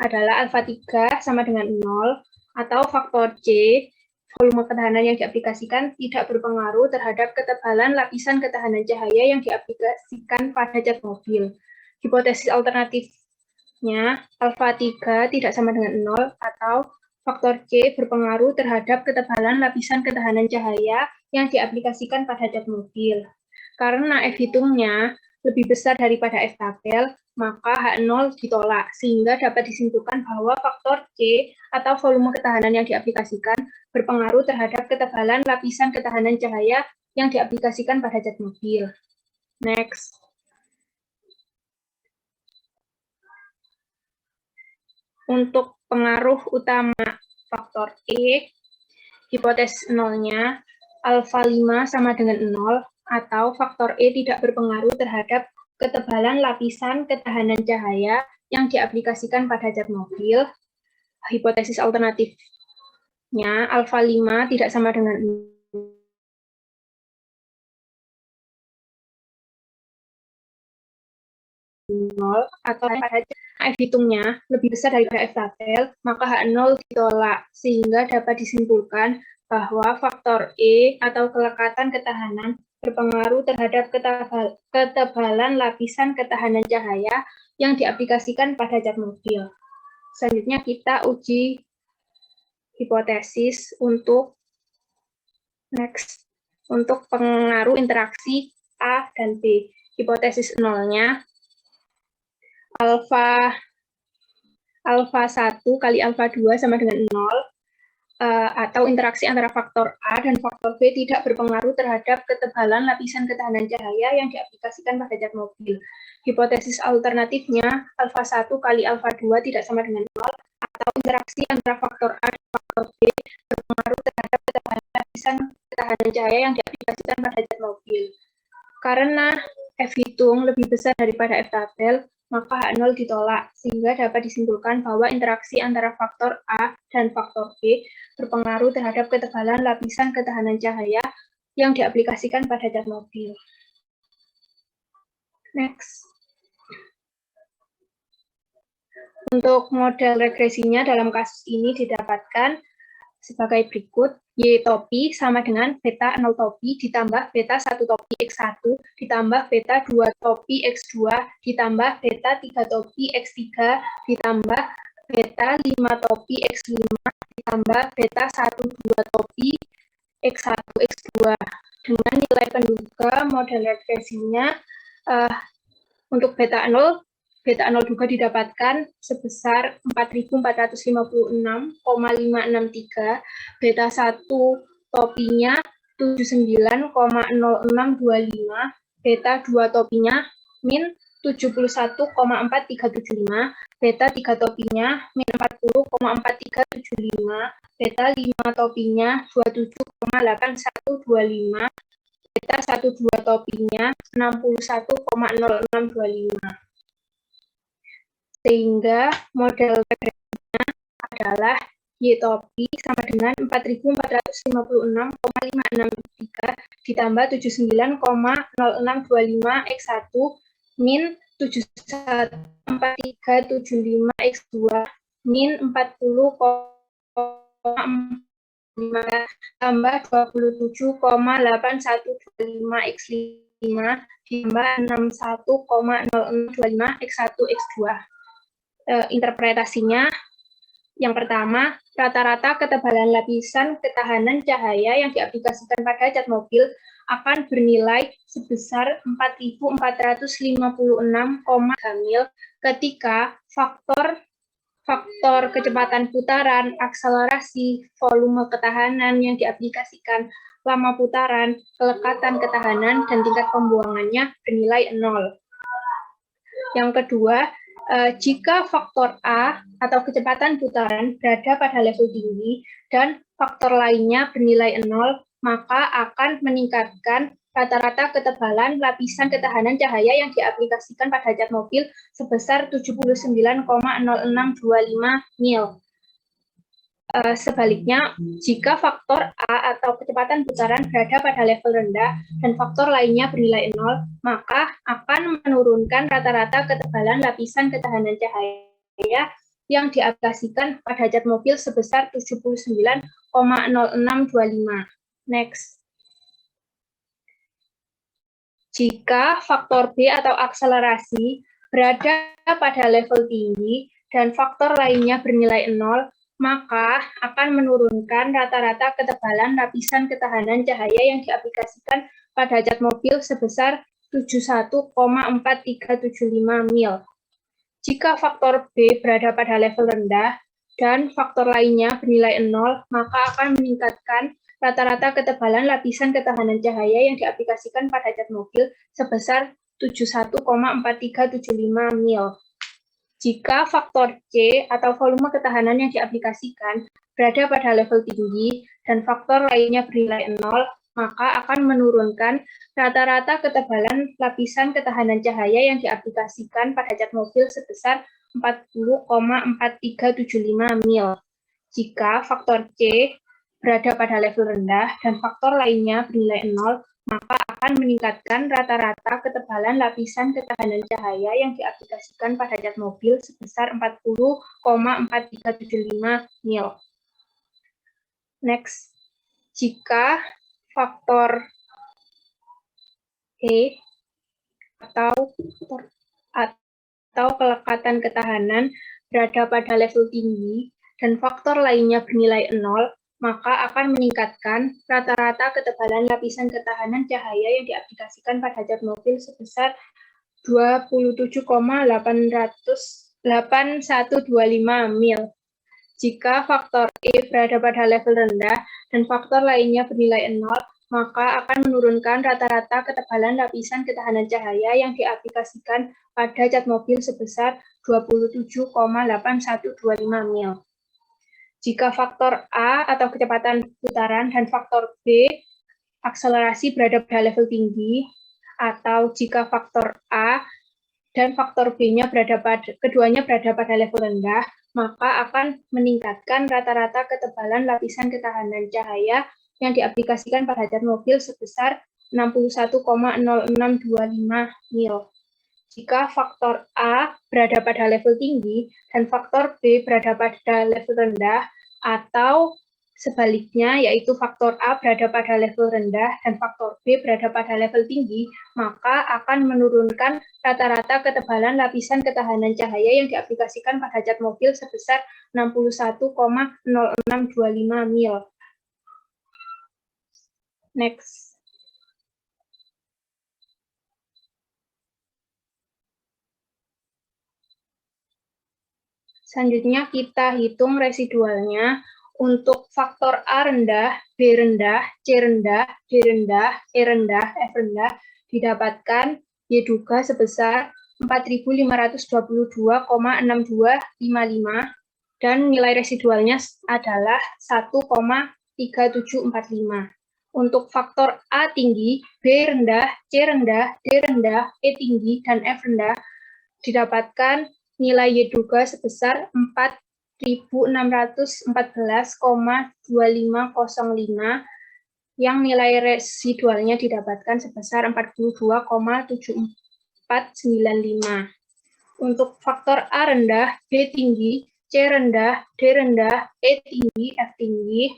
adalah alfa 3 sama dengan 0, atau faktor C, volume ketahanan yang diaplikasikan tidak berpengaruh terhadap ketebalan lapisan ketahanan cahaya yang diaplikasikan pada zat mobil. Hipotesis alternatifnya, alfa 3 tidak sama dengan 0, atau faktor C berpengaruh terhadap ketebalan lapisan ketahanan cahaya yang diaplikasikan pada zat mobil. Karena F hitungnya lebih besar daripada F tabel, maka H0 ditolak, sehingga dapat disimpulkan bahwa faktor C atau volume ketahanan yang diaplikasikan berpengaruh terhadap ketebalan lapisan ketahanan cahaya yang diaplikasikan pada zat mobil. Next. Untuk pengaruh utama faktor E, hipotesis nolnya alfa 5 sama dengan 0, atau faktor E tidak berpengaruh terhadap ketebalan lapisan ketahanan cahaya yang diaplikasikan pada zat mobil. Hipotesis alternatifnya, alfa 5 tidak sama dengan 0, atau pada F hitungnya lebih besar daripada F tabel, maka H0 ditolak, sehingga dapat disimpulkan bahwa faktor E atau kelekatan ketahanan berpengaruh terhadap ketebalan lapisan ketahanan cahaya yang diaplikasikan pada zat mobil. Selanjutnya kita uji hipotesis untuk pengaruh interaksi A dan B. Hipotesis nolnya alfa 1 kali alfa 2 sama dengan 0, atau interaksi antara faktor A dan faktor B tidak berpengaruh terhadap ketebalan lapisan ketahanan cahaya yang diaplikasikan pada zat mobil. Hipotesis alternatifnya, alfa 1 kali alfa 2 tidak sama dengan 0, atau interaksi antara faktor A dan faktor B berpengaruh terhadap ketebalan lapisan ketahanan cahaya yang diaplikasikan pada zat mobil. Karena F hitung lebih besar daripada F tabel, maka H0 ditolak, sehingga dapat disimpulkan bahwa interaksi antara faktor A dan faktor B berpengaruh terhadap ketebalan lapisan ketahanan cahaya yang diaplikasikan pada zat mobil. Next. Untuk model regresinya dalam kasus ini didapatkan sebagai berikut. Y topi sama dengan beta 0 topi ditambah beta 1 topi X1 ditambah beta 2 topi X2 ditambah beta 3 topi X3 ditambah beta 5 topi X5 ditambah beta 1 2 topi X1 X2. Dengan nilai penduga model regresinya untuk beta 0 juga didapatkan sebesar 4.456,563, beta 1 topinya 79,0625, beta 2 topinya min 71,4375, beta 3 topinya min 40,4375, beta 5 topinya 27,8125, beta 1 2 topinya 61,0625. Sehingga model regresinya adalah Y topi sama dengan 4.456,563 ditambah 79,0625 X1 min 71,4375 X2 min 40,5 tambah 27,8125 X5 ditambah 61,0625 X1 X2. Interpretasinya, yang pertama, rata-rata ketebalan lapisan ketahanan cahaya yang diaplikasikan pada zat mobil akan bernilai sebesar 4.456, mil ketika faktor kecepatan putaran, akselerasi, volume ketahanan yang diaplikasikan, lama putaran, kelekatan ketahanan, dan tingkat pembuangannya bernilai 0. Yang kedua, Jika faktor A atau kecepatan putaran berada pada level tinggi dan faktor lainnya bernilai 0, maka akan meningkatkan rata-rata ketebalan lapisan ketahanan cahaya yang diaplikasikan pada cat mobil sebesar 79,0625 mil. Sebaliknya, jika faktor A atau kecepatan putaran berada pada level rendah dan faktor lainnya bernilai 0, maka akan menurunkan rata-rata ketebalan lapisan ketahanan cahaya yang diaplikasikan pada cat mobil sebesar 79,0625. Next. Jika faktor B atau akselerasi berada pada level tinggi dan faktor lainnya bernilai 0, maka akan menurunkan rata-rata ketebalan lapisan ketahanan cahaya yang diaplikasikan pada cat mobil sebesar 71,4375 mil. Jika faktor B berada pada level rendah dan faktor lainnya bernilai 0, maka akan meningkatkan rata-rata ketebalan lapisan ketahanan cahaya yang diaplikasikan pada cat mobil sebesar 71,4375 mil. Jika faktor C atau volume ketahanan yang diaplikasikan berada pada level tinggi dan faktor lainnya bernilai 0, maka akan menurunkan rata-rata ketebalan lapisan ketahanan cahaya yang diaplikasikan pada cat mobil sebesar 40,4375 mil. Jika faktor C berada pada level rendah dan faktor lainnya bernilai 0, maka akan meningkatkan rata-rata ketebalan lapisan ketahanan cahaya yang diaplikasikan pada cat mobil sebesar 40,4375 mil. Next. Jika faktor E atau kelekatan ketahanan berada pada level tinggi dan faktor lainnya bernilai 0, maka akan meningkatkan rata-rata ketebalan lapisan ketahanan cahaya yang diaplikasikan pada cat mobil sebesar 27,8125 mil. Jika faktor E berada pada level rendah dan faktor lainnya bernilai 0, maka akan menurunkan rata-rata ketebalan lapisan ketahanan cahaya yang diaplikasikan pada cat mobil sebesar 27,8125 mil. Jika faktor A atau kecepatan putaran dan faktor B akselerasi berada pada level tinggi, atau jika faktor A dan faktor B-nya keduanya berada pada level rendah, maka akan meningkatkan rata-rata ketebalan lapisan ketahanan cahaya yang diaplikasikan pada cat mobil sebesar 61,0625 mil. Jika faktor A berada pada level tinggi dan faktor B berada pada level rendah, atau sebaliknya, yaitu faktor A berada pada level rendah dan faktor B berada pada level tinggi, maka akan menurunkan rata-rata ketebalan lapisan ketahanan cahaya yang diaplikasikan pada cat mobil sebesar 61,0625 mil. Next. Selanjutnya kita hitung residualnya. Untuk faktor A rendah, B rendah, C rendah, D rendah, E rendah, F rendah didapatkan Y duga sebesar 4.522,6255 dan nilai residualnya adalah 1,3745. Untuk faktor A tinggi, B rendah, C rendah, D rendah, E tinggi, dan F rendah didapatkan nilai Y duga sebesar 4.614,2505 yang nilai residualnya didapatkan sebesar 42,7495. Untuk faktor A rendah, B tinggi, C rendah, D rendah, E tinggi, F tinggi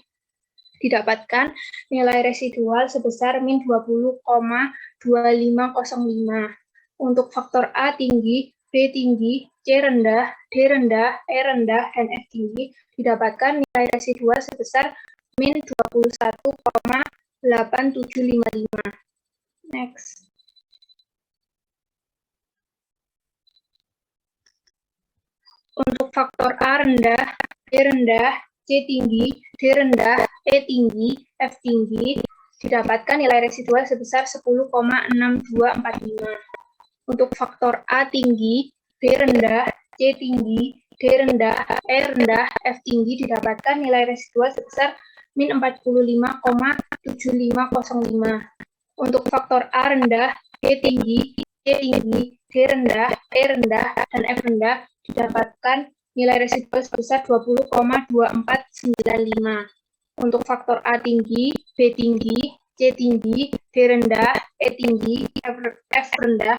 didapatkan nilai residual sebesar min 20,2505. Untuk faktor A tinggi, B tinggi, C rendah, D rendah, E rendah, dan F tinggi didapatkan nilai residual sebesar min 21,8755. Next. Untuk faktor A rendah, B rendah, C tinggi, D rendah, E tinggi, F tinggi didapatkan nilai residual sebesar 10,6245. Untuk faktor A tinggi, B rendah, C tinggi, D rendah, E rendah, F tinggi didapatkan nilai residual sebesar min 45,7505. Untuk faktor A rendah, B tinggi, C tinggi, D rendah, E rendah, dan F rendah didapatkan nilai residual sebesar 20,2495. Untuk faktor A tinggi, B tinggi, C tinggi, D rendah, E tinggi, F rendah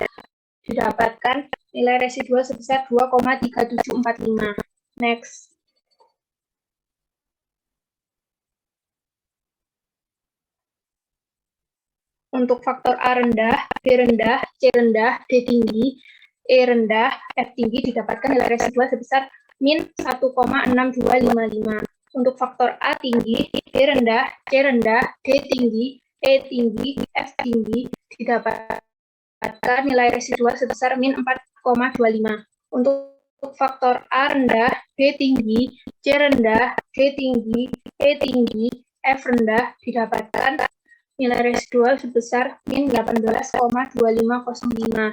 didapatkan nilai residual sebesar 2,3745. Next. Untuk faktor A rendah, B rendah, C rendah, D tinggi, E rendah, F tinggi didapatkan nilai residual sebesar min 1,6255. Untuk faktor A tinggi, B rendah, C rendah, D tinggi, E tinggi, F tinggi didapatkan nilai residual sebesar min 4,25. Untuk faktor A rendah, B tinggi, C rendah, D tinggi, E tinggi, F rendah didapatkan nilai residual sebesar min 18,2505.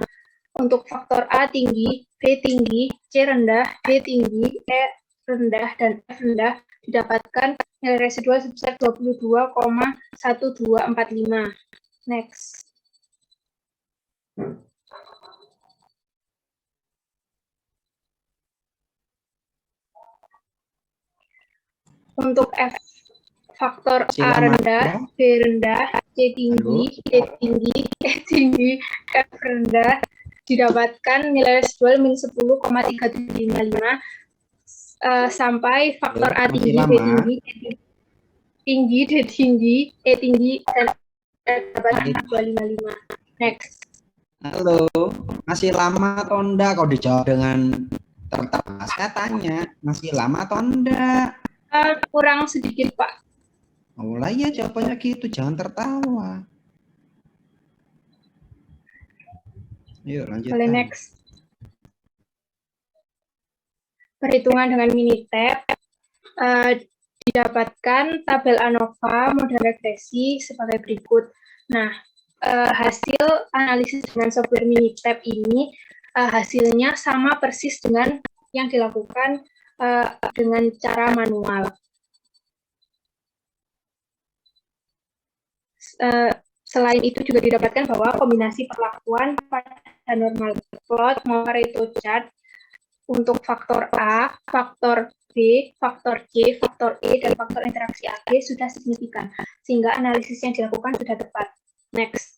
Untuk faktor A tinggi, B tinggi, C rendah, D tinggi, E rendah, dan F rendah didapatkan nilai residual sebesar 22,1245. Next. Untuk F faktor A rendah, B rendah, C tinggi, D tinggi, E tinggi, F rendah didapatkan nilai residual min 10,3755 sampai faktor A tinggi, B tinggi, C tinggi, D tinggi, E tinggi, dan dapatkan 255. Next. Halo, masih lama atau enggak? Kalau dijawab dengan tertawa, saya tanya, masih lama atau enggak? Kurang sedikit, Pak. Oh lah ya, jawabannya gitu, jangan tertawa. Yuk lanjut. Boleh next. Perhitungan dengan Minitab didapatkan tabel ANOVA model regresi sebagai berikut. Nah, hasil analisis dengan software Minitab ini hasilnya sama persis dengan yang dilakukan dengan cara manual. Selain itu juga didapatkan bahwa kombinasi perlakuan pada normal plot maupun Pareto chart untuk faktor A, faktor B, faktor C, faktor E, dan faktor interaksi AB sudah signifikan, sehingga analisis yang dilakukan sudah tepat. Next.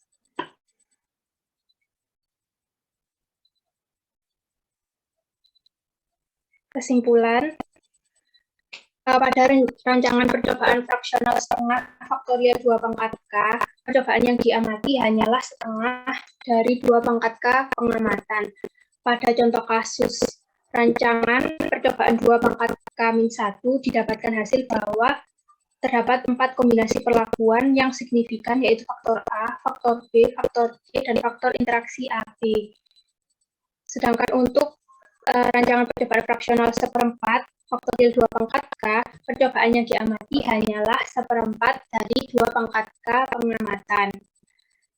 Kesimpulan, pada rancangan percobaan fraksional setengah faktorial 2 pangkat K, percobaan yang diamati hanyalah setengah dari 2 pangkat K pengamatan. Pada contoh kasus rancangan percobaan 2 pangkat K-1 didapatkan hasil bahwa terdapat 4 kombinasi perlakuan yang signifikan, yaitu faktor A, faktor B, faktor C, dan faktor interaksi AB. Sedangkan untuk rancangan percobaan fraksional seperempat faktorial 2 pangkat K, percobaan yang diamati hanyalah seperempat dari 2 pangkat K pengamatan.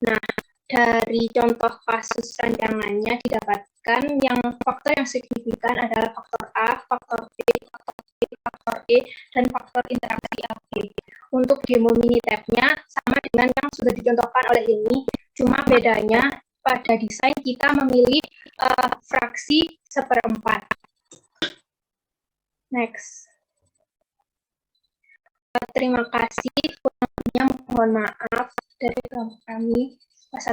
Nah, dari contoh kasus rancangannya didapatkan yang faktor yang signifikan adalah faktor A, faktor B, faktor E, dan faktor interaksi AB. Untuk demo Minitab-nya sama dengan yang sudah dicontohkan oleh ini, cuma bedanya pada desain kita memilih fraksi seperempat. Next. Terima kasih. Kurang lebihnya mohon maaf dari kami. Wassalamualaikum.